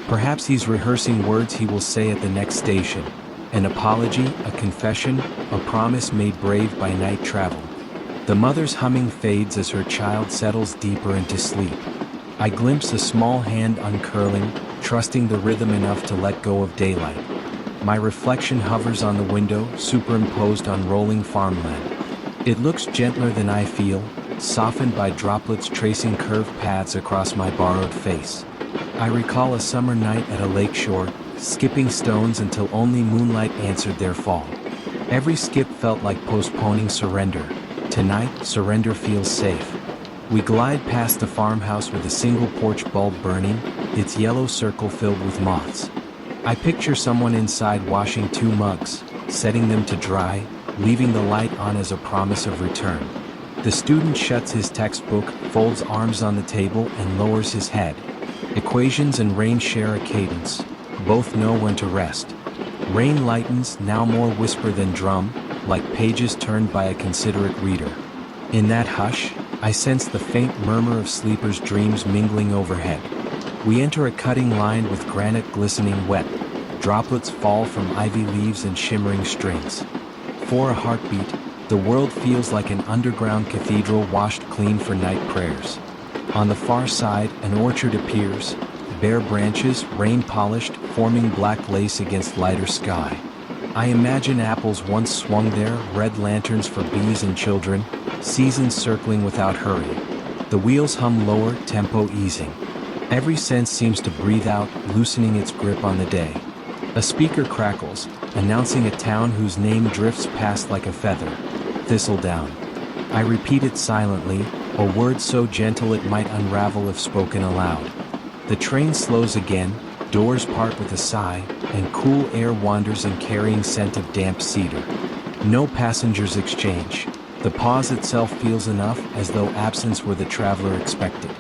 Perhaps he's rehearsing words he will say at the next station. An apology, a confession, a promise made brave by night travel. The mother's humming fades as her child settles deeper into sleep. I glimpse a small hand uncurling, trusting the rhythm enough to let go of daylight. My reflection hovers on the window, superimposed on rolling farmland. It looks gentler than I feel, softened by droplets tracing curved paths across my borrowed face. I recall a summer night at a lake shore, skipping stones until only moonlight answered their fall. Every skip felt like postponing surrender. Tonight, surrender feels safe. We glide past the farmhouse with a single porch bulb burning, its yellow circle filled with moths. I picture someone inside washing 2 mugs, setting them to dry, leaving the light on as a promise of return. The student shuts his textbook, folds arms on the table, and lowers his head. Equations and rain share a cadence. Both know when to rest. Rain lightens, now more whisper than drum, like pages turned by a considerate reader. In that hush, I sense the faint murmur of sleepers' dreams mingling overhead. We enter a cutting lined with granite glistening wet. Droplets fall from ivy leaves and shimmering strings. Before a heartbeat, the world feels like an underground cathedral washed clean for night prayers. On the far side, an orchard appears, bare branches, rain-polished, forming black lace against lighter sky. I imagine apples once swung there, red lanterns for bees and children, seasons circling without hurry. The wheels hum lower, tempo easing. Every sense seems to breathe out, loosening its grip on the day. A speaker crackles, announcing a town whose name drifts past like a feather. Thistledown. I repeat it silently, a word so gentle it might unravel if spoken aloud. The train slows again, doors part with a sigh, and cool air wanders in carrying scent of damp cedar. No passengers exchange. The pause itself feels enough, as though absence were the traveler expected.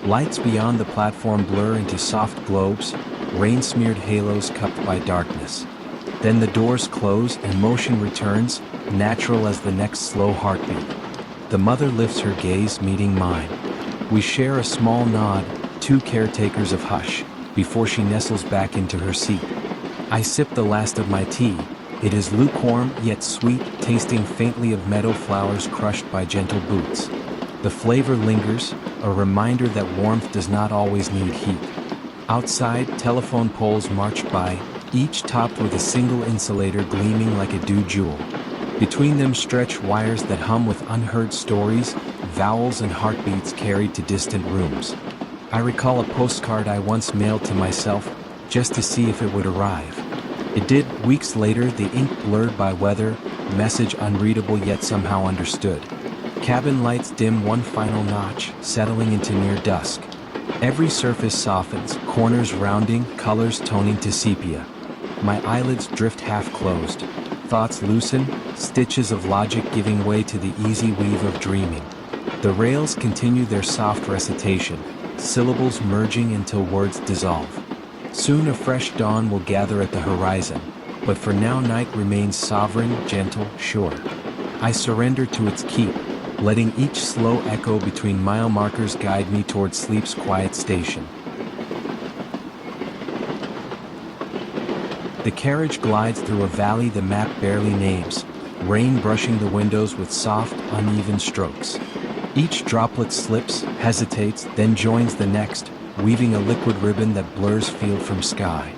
Lights beyond the platform blur into soft globes, rain-smeared halos cupped by darkness. Then the doors close and motion returns, natural as the next slow heartbeat. The mother lifts her gaze, meeting mine. We share a small nod, two caretakers of hush, before she nestles back into her seat. I sip the last of my tea. It is lukewarm yet sweet, tasting faintly of meadow flowers crushed by gentle boots. The flavor lingers, a reminder that warmth does not always need heat. Outside, telephone poles march by, each topped with a single insulator gleaming like a dew jewel. Between them stretch wires that hum with unheard stories, vowels and heartbeats carried to distant rooms. I recall a postcard I once mailed to myself, just to see if it would arrive. It did. Weeks later, the ink blurred by weather, message unreadable yet somehow understood. Cabin lights dim one final notch, settling into near dusk. Every surface softens, corners rounding, colors toning to sepia. My eyelids drift half-closed. Thoughts loosen, stitches of logic giving way to the easy weave of dreaming. The rails continue their soft recitation, syllables merging until words dissolve. Soon a fresh dawn will gather at the horizon, but for now night remains sovereign, gentle, sure. I surrender to its keep, letting each slow echo between mile markers guide me toward sleep's quiet station. The carriage glides through a valley the map barely names, rain brushing the windows with soft, uneven strokes. Each droplet slips, hesitates, then joins the next, weaving a liquid ribbon that blurs field from sky.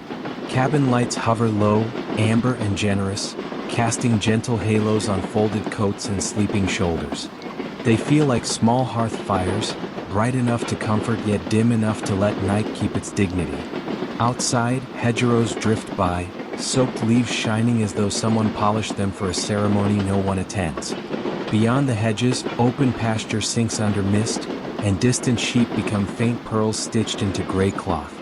Cabin lights hover low, amber and generous, casting gentle halos on folded coats and sleeping shoulders. They feel like small hearth fires, bright enough to comfort yet dim enough to let night keep its dignity. Outside, hedgerows drift by, soaked leaves shining as though someone polished them for a ceremony no one attends. Beyond the hedges, open pasture sinks under mist, and distant sheep become faint pearls stitched into gray cloth.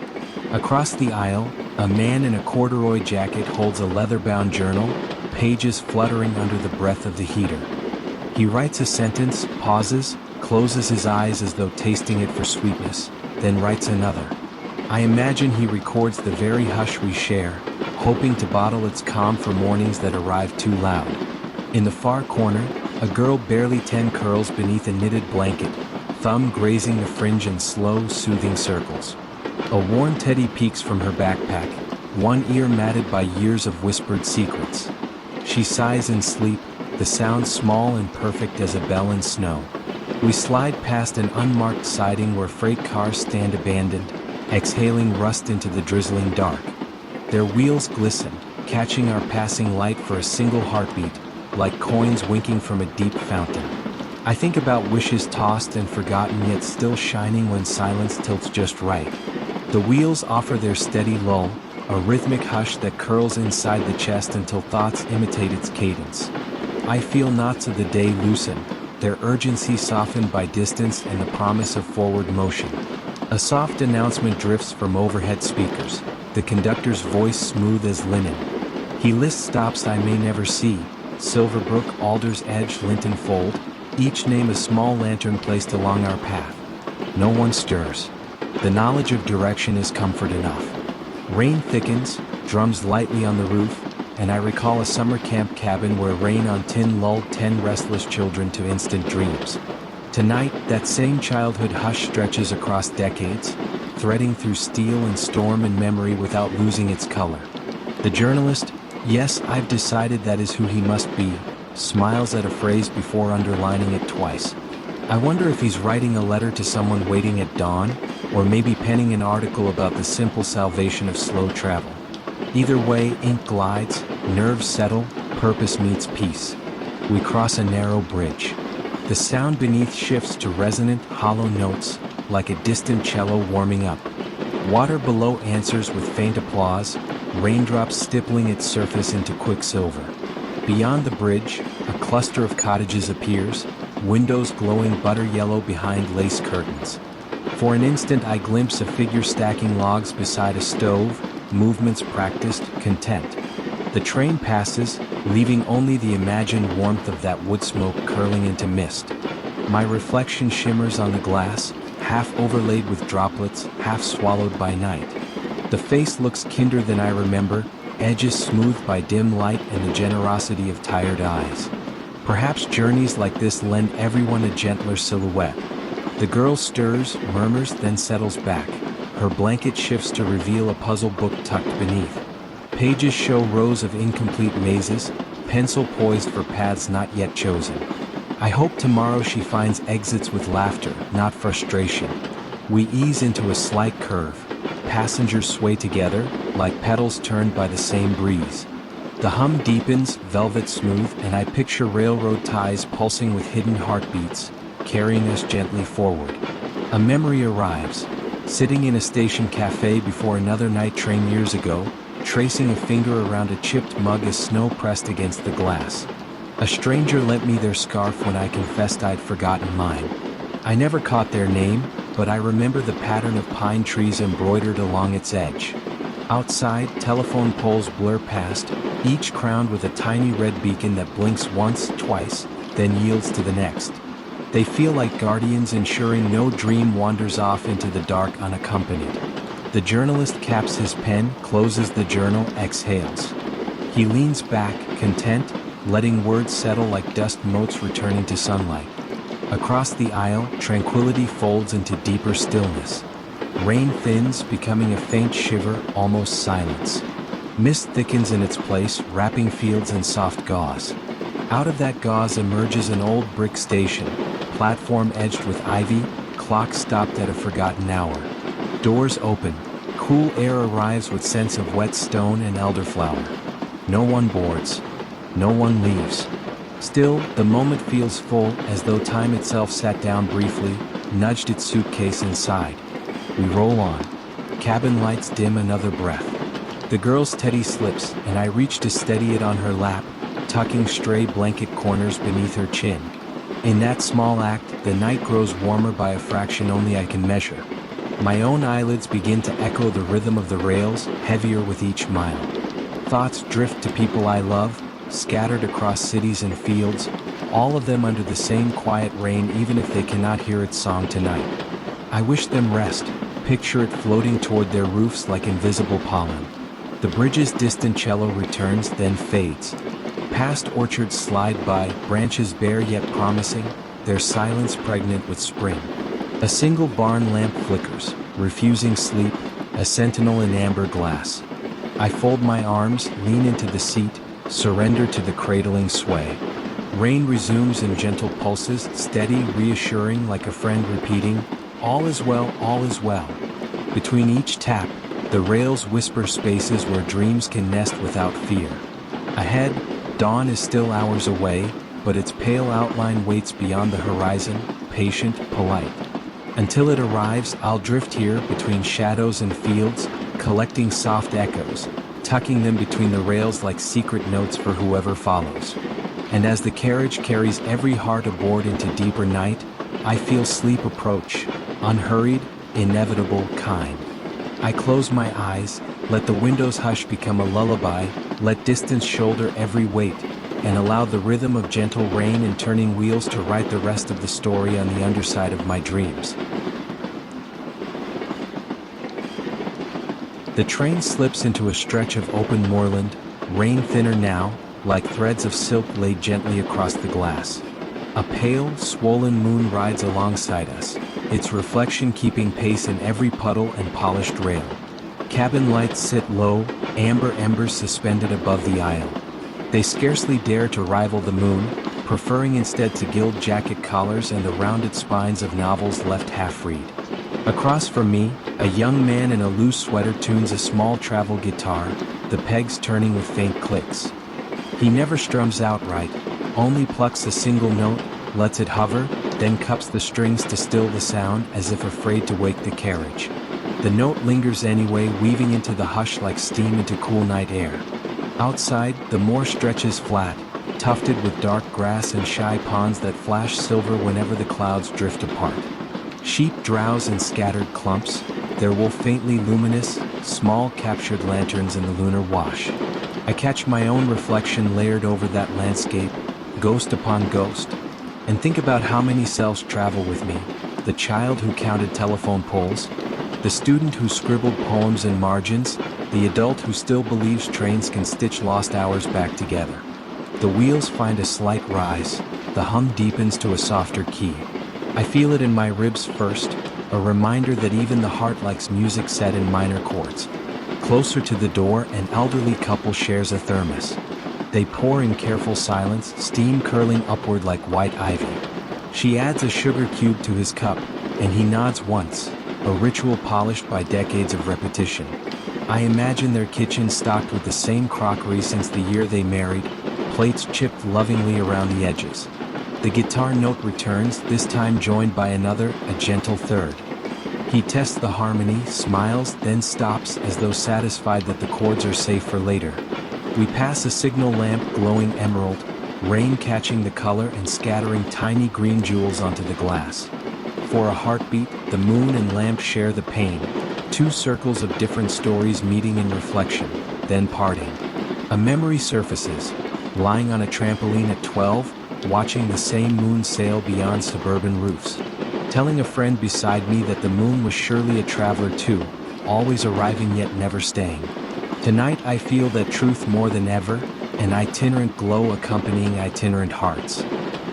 Across the aisle, a man in a corduroy jacket holds a leather-bound journal, pages fluttering under the breath of the heater. He writes a sentence, pauses, closes his eyes as though tasting it for sweetness, then writes another. I imagine he records the very hush we share, hoping to bottle its calm for mornings that arrive too loud. In the far corner, a girl barely 10 curls beneath a knitted blanket, thumb grazing the fringe in slow, soothing circles. A worn teddy peeks from her backpack, one ear matted by years of whispered secrets. She sighs in sleep, the sound small and perfect as a bell in snow. We slide past an unmarked siding where freight cars stand abandoned, exhaling rust into the drizzling dark. Their wheels glisten, catching our passing light for a single heartbeat, like coins winking from a deep fountain. I think about wishes tossed and forgotten yet still shining when silence tilts just right. The wheels offer their steady lull, a rhythmic hush that curls inside the chest until thoughts imitate its cadence. I feel knots of the day loosen, their urgency softened by distance and the promise of forward motion. A soft announcement drifts from overhead speakers, the conductor's voice smooth as linen. He lists stops I may never see, Silverbrook, Alder's Edge, Linton Fold, each name a small lantern placed along our path. No one stirs. The knowledge of direction is comfort enough. Rain thickens, drums lightly on the roof, and I recall a summer camp cabin where rain on tin lulled 10 restless children to instant dreams. Tonight, that same childhood hush stretches across decades, threading through steel and storm and memory without losing its color. The journalist, Yes, I've decided that is who he must be, smiles at a phrase before underlining it twice. I wonder if he's writing a letter to someone waiting at dawn, or maybe penning an article about the simple salvation of slow travel. Either way, ink glides, nerves settle, purpose meets peace. We cross a narrow bridge. The sound beneath shifts to resonant, hollow notes, like a distant cello warming up. Water below answers with faint applause, raindrops stippling its surface into quicksilver. Beyond the bridge, a cluster of cottages appears, windows glowing butter yellow behind lace curtains. For an instant I glimpse a figure stacking logs beside a stove, movements practiced, content. The train passes, leaving only the imagined warmth of that wood smoke curling into mist. My reflection shimmers on the glass, half overlaid with droplets, half swallowed by night. The face looks kinder than I remember, edges smoothed by dim light and the generosity of tired eyes. Perhaps journeys like this lend everyone a gentler silhouette. The girl stirs, murmurs, then settles back. Her blanket shifts to reveal a puzzle book tucked beneath. Pages show rows of incomplete mazes, pencil poised for paths not yet chosen. I hope tomorrow she finds exits with laughter, not frustration. We ease into a slight curve. Passengers sway together, like petals turned by the same breeze. The hum deepens, velvet smooth, and I picture railroad ties pulsing with hidden heartbeats, carrying us gently forward. A memory arrives. Sitting in a station cafe before another night train years ago, tracing a finger around a chipped mug as snow pressed against the glass. A stranger lent me their scarf when I confessed I'd forgotten mine. I never caught their name, but I remember the pattern of pine trees embroidered along its edge. Outside, telephone poles blur past, each crowned with a tiny red beacon that blinks once, twice, then yields to the next. They feel like guardians ensuring no dream wanders off into the dark unaccompanied. The journalist caps his pen, closes the journal, exhales. He leans back, content, letting words settle like dust motes returning to sunlight. Across the aisle, tranquility folds into deeper stillness. Rain thins, becoming a faint shiver, almost silence. Mist thickens in its place, wrapping fields in soft gauze. Out of that gauze emerges an old brick station, platform edged with ivy, clock stopped at a forgotten hour. Doors open, cool air arrives with scents of wet stone and elderflower. No one boards, no one leaves. Still, the moment feels full, as though time itself sat down briefly, nudged its suitcase inside. We roll on. Cabin lights dim another breath. The girl's teddy slips, and I reach to steady it on her lap, tucking stray blanket corners beneath her chin. In that small act, the night grows warmer by a fraction only I can measure. My own eyelids begin to echo the rhythm of the rails, heavier with each mile. Thoughts drift to people I love, scattered across cities and fields, all of them under the same quiet rain even if they cannot hear its song tonight. I wish them rest, picture it floating toward their roofs like invisible pollen. The bridge's distant cello returns, then fades. Past orchards slide by, branches bare yet promising, their silence pregnant with spring. A single barn lamp flickers, refusing sleep, a sentinel in amber glass. I fold my arms, lean into the seat, surrender to the cradling sway. Rain resumes in gentle pulses, steady, reassuring like a friend repeating, "All is well, all is well." Between each tap, the rails whisper spaces where dreams can nest without fear. Ahead, dawn is still hours away, but its pale outline waits beyond the horizon, patient, polite. Until it arrives, I'll drift here between shadows and fields, collecting soft echoes, tucking them between the rails like secret notes for whoever follows. And as the carriage carries every heart aboard into deeper night, I feel sleep approach, unhurried, inevitable, kind. I close my eyes, let the window's hush become a lullaby, let distance shoulder every weight, and allow the rhythm of gentle rain and turning wheels to write the rest of the story on the underside of my dreams. The train slips into a stretch of open moorland, rain thinner now, like threads of silk laid gently across the glass. A pale, swollen moon rides alongside us, its reflection keeping pace in every puddle and polished rail. Cabin lights sit low, amber embers suspended above the aisle. They scarcely dare to rival the moon, preferring instead to gild jacket collars and the rounded spines of novels left half-read. Across from me, a young man in a loose sweater tunes a small travel guitar, the pegs turning with faint clicks. He never strums outright, only plucks a single note, lets it hover, then cups the strings to still the sound as if afraid to wake the carriage. The note lingers anyway, weaving into the hush like steam into cool night air. Outside, the moor stretches flat, tufted with dark grass and shy ponds that flash silver whenever the clouds drift apart. Sheep drowse in scattered clumps, their wool faintly luminous, small captured lanterns in the lunar wash. I catch my own reflection layered over that landscape, ghost upon ghost, and think about how many selves travel with me: the child who counted telephone poles, the student who scribbled poems in margins, the adult who still believes trains can stitch lost hours back together. The wheels find a slight rise, the hum deepens to a softer key. I feel it in my ribs first, a reminder that even the heart likes music set in minor chords. Closer to the door, an elderly couple shares a thermos. They pour in careful silence, steam curling upward like white ivy. She adds a sugar cube to his cup, and he nods once, a ritual polished by decades of repetition. I imagine their kitchen stocked with the same crockery since the year they married, plates chipped lovingly around the edges. The guitar note returns, this time joined by another, a gentle third. He tests the harmony, smiles, then stops as though satisfied that the chords are safe for later. We pass a signal lamp glowing emerald, rain catching the color and scattering tiny green jewels onto the glass. For a heartbeat, the moon and lamp share the pain, two circles of different stories meeting in reflection, then parting. A memory surfaces, lying on a trampoline at 12, watching the same moon sail beyond suburban roofs, telling a friend beside me that the moon was surely a traveler too, always arriving yet never staying. Tonight I feel that truth more than ever, an itinerant glow accompanying itinerant hearts.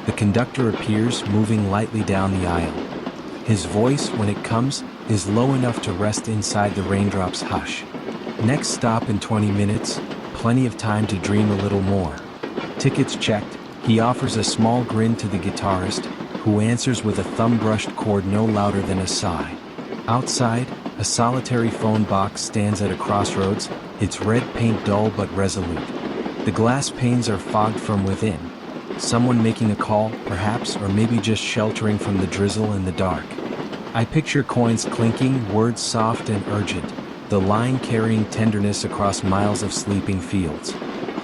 The conductor appears, moving lightly down the aisle. His voice, when it comes, is low enough to rest inside the raindrops' hush. Next stop in 20 minutes, plenty of time to dream a little more. Tickets checked, he offers a small grin to the guitarist, who answers with a thumb-brushed chord no louder than a sigh. Outside, a solitary phone box stands at a crossroads, its red paint dull but resolute. The glass panes are fogged from within. Someone making a call, perhaps, or maybe just sheltering from the drizzle and the dark. I picture coins clinking, words soft and urgent, the line carrying tenderness across miles of sleeping fields.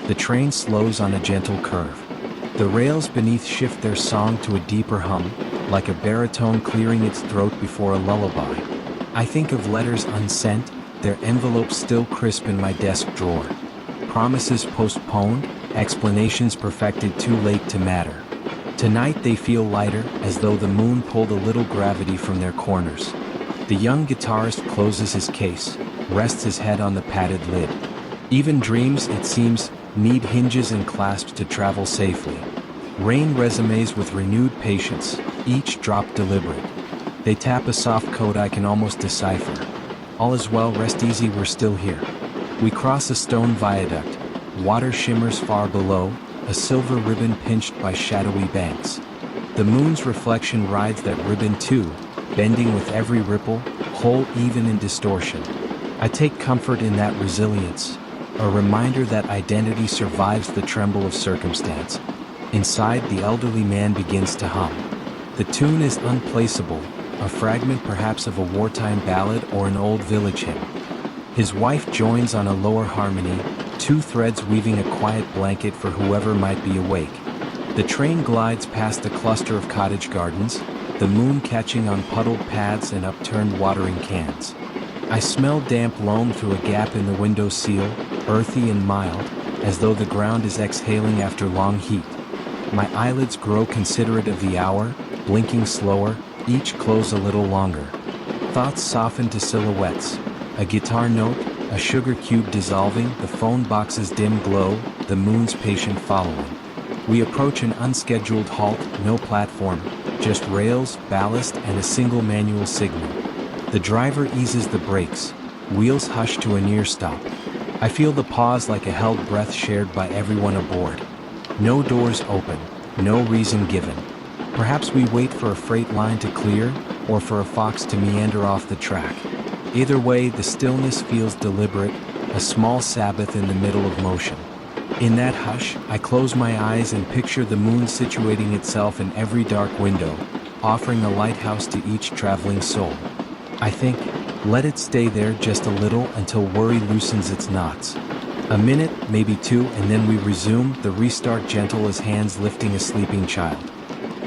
The train slows on a gentle curve. The rails beneath shift their song to a deeper hum, like a baritone clearing its throat before a lullaby. I think of letters unsent, their envelopes still crisp in my desk drawer. Promises postponed, explanations perfected too late to matter. Tonight they feel lighter, as though the moon pulled a little gravity from their corners. The young guitarist closes his case, rests his head on the padded lid. Even dreams, it seems, need hinges and clasps to travel safely. Rain resumes with renewed patience, each drop deliberate. They tap a soft code I can almost decipher. All is well, rest easy, we're still here. We cross a stone viaduct. Water shimmers far below, a silver ribbon pinched by shadowy banks. The moon's reflection rides that ribbon too, bending with every ripple, whole even in distortion. I take comfort in that resilience, a reminder that identity survives the tremble of circumstance. Inside, the elderly man begins to hum. The tune is unplaceable, a fragment perhaps of a wartime ballad or an old village hymn. His wife joins on a lower harmony, two threads weaving a quiet blanket for whoever might be awake. The train glides past a cluster of cottage gardens, the moon catching on puddled paths and upturned watering cans. I smell damp loam through a gap in the window sill, earthy and mild, as though the ground is exhaling after long heat. My eyelids grow considerate of the hour, blinking slower, each close a little longer. Thoughts soften to silhouettes. A guitar note, a sugar cube dissolving, the phone box's dim glow, the moon's patient following. We approach an unscheduled halt, no platform, just rails, ballast, and a single manual signal. The driver eases the brakes, wheels hush to a near stop. I feel the pause like a held breath shared by everyone aboard. No doors open, no reason given. Perhaps we wait for a freight line to clear, or for a fox to meander off the track. Either way, the stillness feels deliberate, a small Sabbath in the middle of motion. In that hush, I close my eyes and picture the moon situating itself in every dark window, offering a lighthouse to each traveling soul. I think, let it stay there just a little until worry loosens its knots. A minute, maybe two, and then we resume, the restart gentle as hands lifting a sleeping child.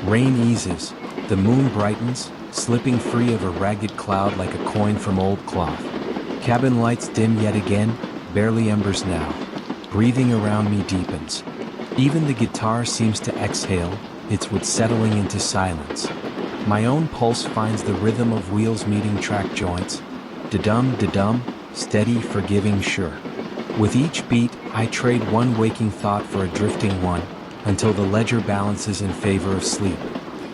Rain eases, the moon brightens, slipping free of a ragged cloud like a coin from old cloth. Cabin lights dim yet again, barely embers now. Breathing around me deepens. Even the guitar seems to exhale, its wood settling into silence. My own pulse finds the rhythm of wheels meeting track joints. Da-dum, da-dum, steady, forgiving, sure. With each beat, I trade one waking thought for a drifting one, until the ledger balances in favor of sleep.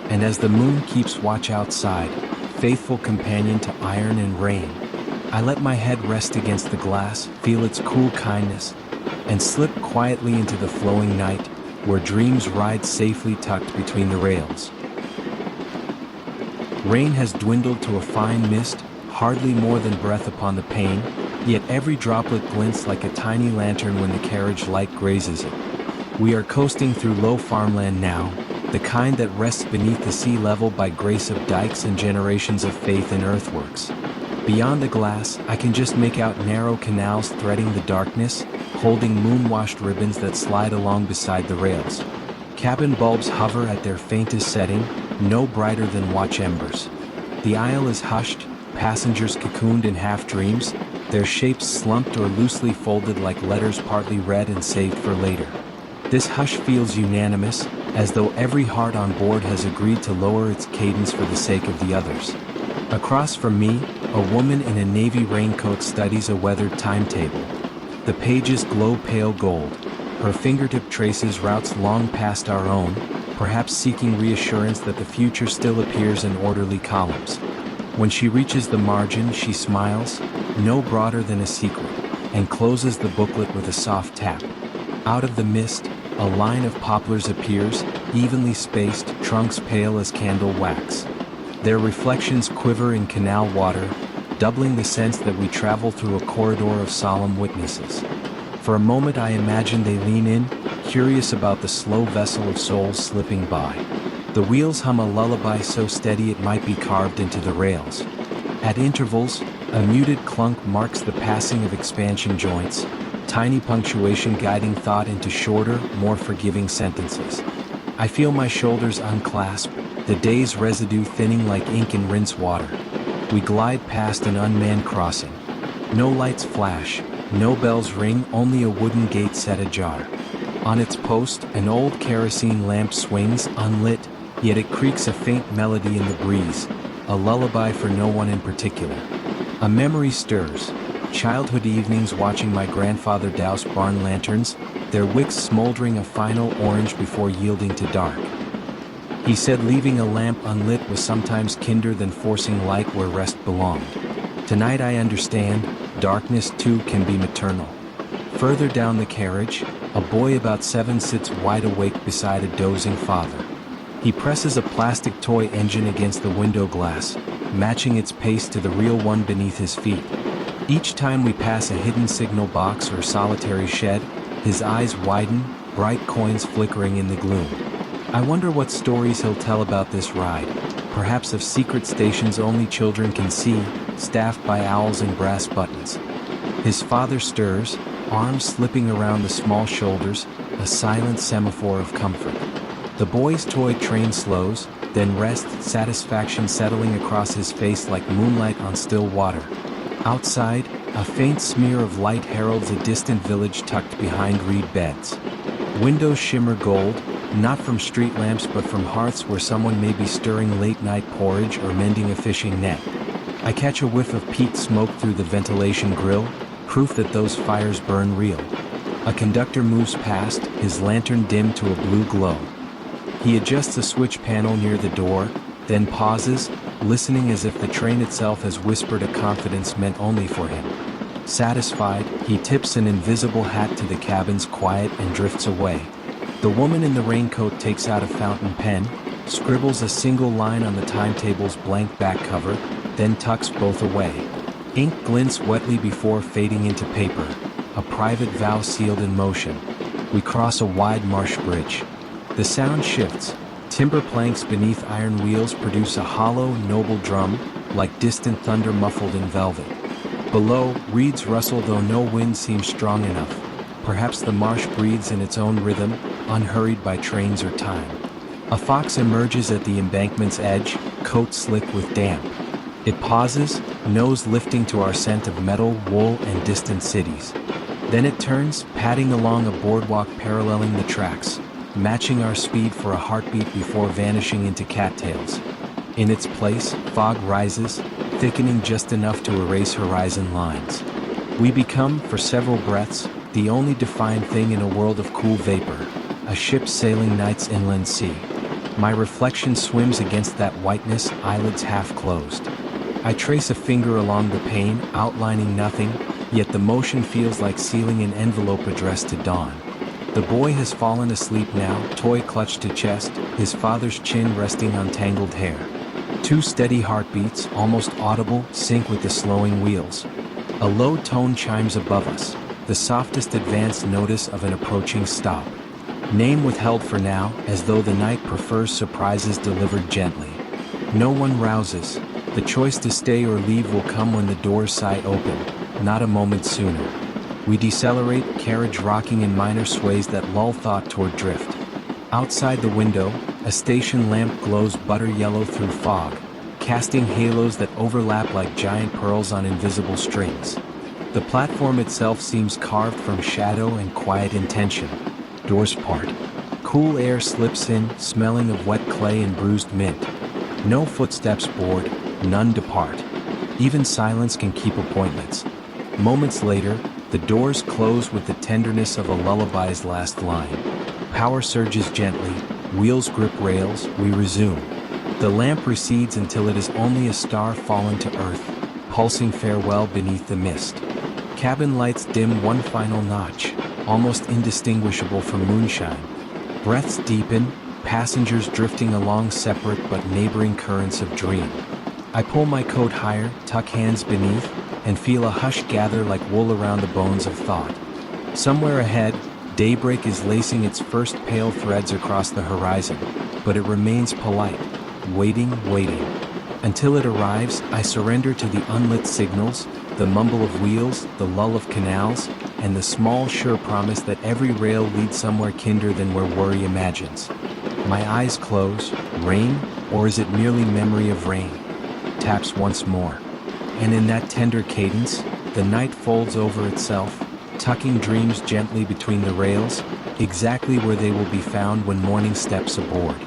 And as the moon keeps watch outside, faithful companion to iron and rain, I let my head rest against the glass, feel its cool kindness, and slip quietly into the flowing night, where dreams ride safely tucked between the rails. Rain has dwindled to a fine mist, hardly more than breath upon the pane, yet every droplet glints like a tiny lantern when the carriage light grazes it. We are coasting through low farmland now, the kind that rests beneath the sea level by grace of dikes and generations of faith in earthworks. Beyond the glass, I can just make out narrow canals threading the darkness, holding moon-washed ribbons that slide along beside the rails. Cabin bulbs hover at their faintest setting, no brighter than watch embers. The aisle is hushed, passengers cocooned in half-dreams, their shapes slumped or loosely folded like letters partly read and saved for later. This hush feels unanimous, as though every heart on board has agreed to lower its cadence for the sake of the others. Across from me, a woman in a navy raincoat studies a weathered timetable. The pages glow pale gold. Her fingertip traces routes long past our own, perhaps seeking reassurance that the future still appears in orderly columns. When she reaches the margin, she smiles, no broader than a secret, and closes the booklet with a soft tap. Out of the mist, a line of poplars appears, evenly spaced, trunks pale as candle wax. Their reflections quiver in canal water, doubling the sense that we travel through a corridor of solemn witnesses. For a moment I imagine they lean in, curious about the slow vessel of souls slipping by. The wheels hum a lullaby so steady it might be carved into the rails. At intervals, a muted clunk marks the passing of expansion joints, tiny punctuation guiding thought into shorter, more forgiving sentences. I feel my shoulders unclasp, the day's residue thinning like ink in rinse water. We glide past an unmanned crossing. No lights flash, no bells ring, only a wooden gate set ajar. On its post, an old kerosene lamp swings, unlit, yet it creaks a faint melody in the breeze, a lullaby for no one in particular. A memory stirs. Childhood evenings watching my grandfather douse barn lanterns, their wicks smoldering a final orange before yielding to dark. He said leaving a lamp unlit was sometimes kinder than forcing light where rest belonged. Tonight I understand, darkness too can be maternal. Further down the carriage, a boy about 7 sits wide awake beside a dozing father. He presses a plastic toy engine against the window glass, matching its pace to the real one beneath his feet. Each time we pass a hidden signal box or solitary shed, his eyes widen, bright coins flickering in the gloom. I wonder what stories he'll tell about this ride, perhaps of secret stations only children can see, staffed by owls and brass buttons. His father stirs, arms slipping around the small shoulders, a silent semaphore of comfort. The boy's toy train slows, then rests, satisfaction settling across his face like moonlight on still water. Outside, a faint smear of light heralds a distant village tucked behind reed beds. Windows shimmer gold, not from street lamps but from hearths where someone may be stirring late-night porridge or mending a fishing net. I catch a whiff of peat smoke through the ventilation grill, proof that those fires burn real. A conductor moves past, his lantern dimmed to a blue glow. He adjusts a switch panel near the door, then pauses, listening as if the train itself has whispered a confidence meant only for him. Satisfied, he tips an invisible hat to the cabin's quiet and drifts away. The woman in the raincoat takes out a fountain pen, scribbles a single line on the timetable's blank back cover, then tucks both away. Ink glints wetly before fading into paper, a private vow sealed in motion. We cross a wide marsh bridge. The sound shifts. Timber planks beneath iron wheels produce a hollow, noble drum, like distant thunder muffled in velvet. Below, reeds rustle though no wind seems strong enough. Perhaps the marsh breathes in its own rhythm, unhurried by trains or time. A fox emerges at the embankment's edge, coat slick with damp. It pauses, nose lifting to our scent of metal, wool, and distant cities. Then it turns, padding along a boardwalk paralleling the tracks, matching our speed for a heartbeat before vanishing into cattails. In its place, fog rises, thickening just enough to erase horizon lines. We become, for several breaths, the only defined thing in a world of cool vapor, a ship sailing night's inland sea. My reflection swims against that whiteness, eyelids half closed. I trace a finger along the pane, outlining nothing, yet the motion feels like sealing an envelope addressed to dawn. The boy has fallen asleep now, toy clutched to chest, his father's chin resting on tangled hair. Two steady heartbeats, almost audible, sync with the slowing wheels. A low tone chimes above us, the softest advance notice of an approaching stop. Name withheld for now, as though the night prefers surprises delivered gently. No one rouses. The choice to stay or leave will come when the doors sigh open, not a moment sooner. We decelerate, carriage rocking in minor sways that lull thought toward drift. Outside the window, a station lamp glows butter yellow through fog, casting halos that overlap like giant pearls on invisible strings. The platform itself seems carved from shadow and quiet intention. Doors part. Cool air slips in, smelling of wet clay and bruised mint. No footsteps board, none depart. Even silence can keep appointments. Moments later, the doors close with the tenderness of a lullaby's last line. Power surges gently, wheels grip rails, we resume. The lamp recedes until it is only a star fallen to earth, pulsing farewell beneath the mist. Cabin lights dim one final notch, almost indistinguishable from moonshine. Breaths deepen, passengers drifting along separate but neighboring currents of dream. I pull my coat higher, tuck hands beneath, and feel a hush gather like wool around the bones of thought. Somewhere ahead, daybreak is lacing its first pale threads across the horizon, but it remains polite, waiting. Until it arrives, I surrender to the unlit signals, the mumble of wheels, the lull of canals, and the small sure promise that every rail leads somewhere kinder than where worry imagines. My eyes close. Rain, or is it merely memory of rain? Taps once more. And in that tender cadence, the night folds over itself, tucking dreams gently between the rails, exactly where they will be found when morning steps aboard.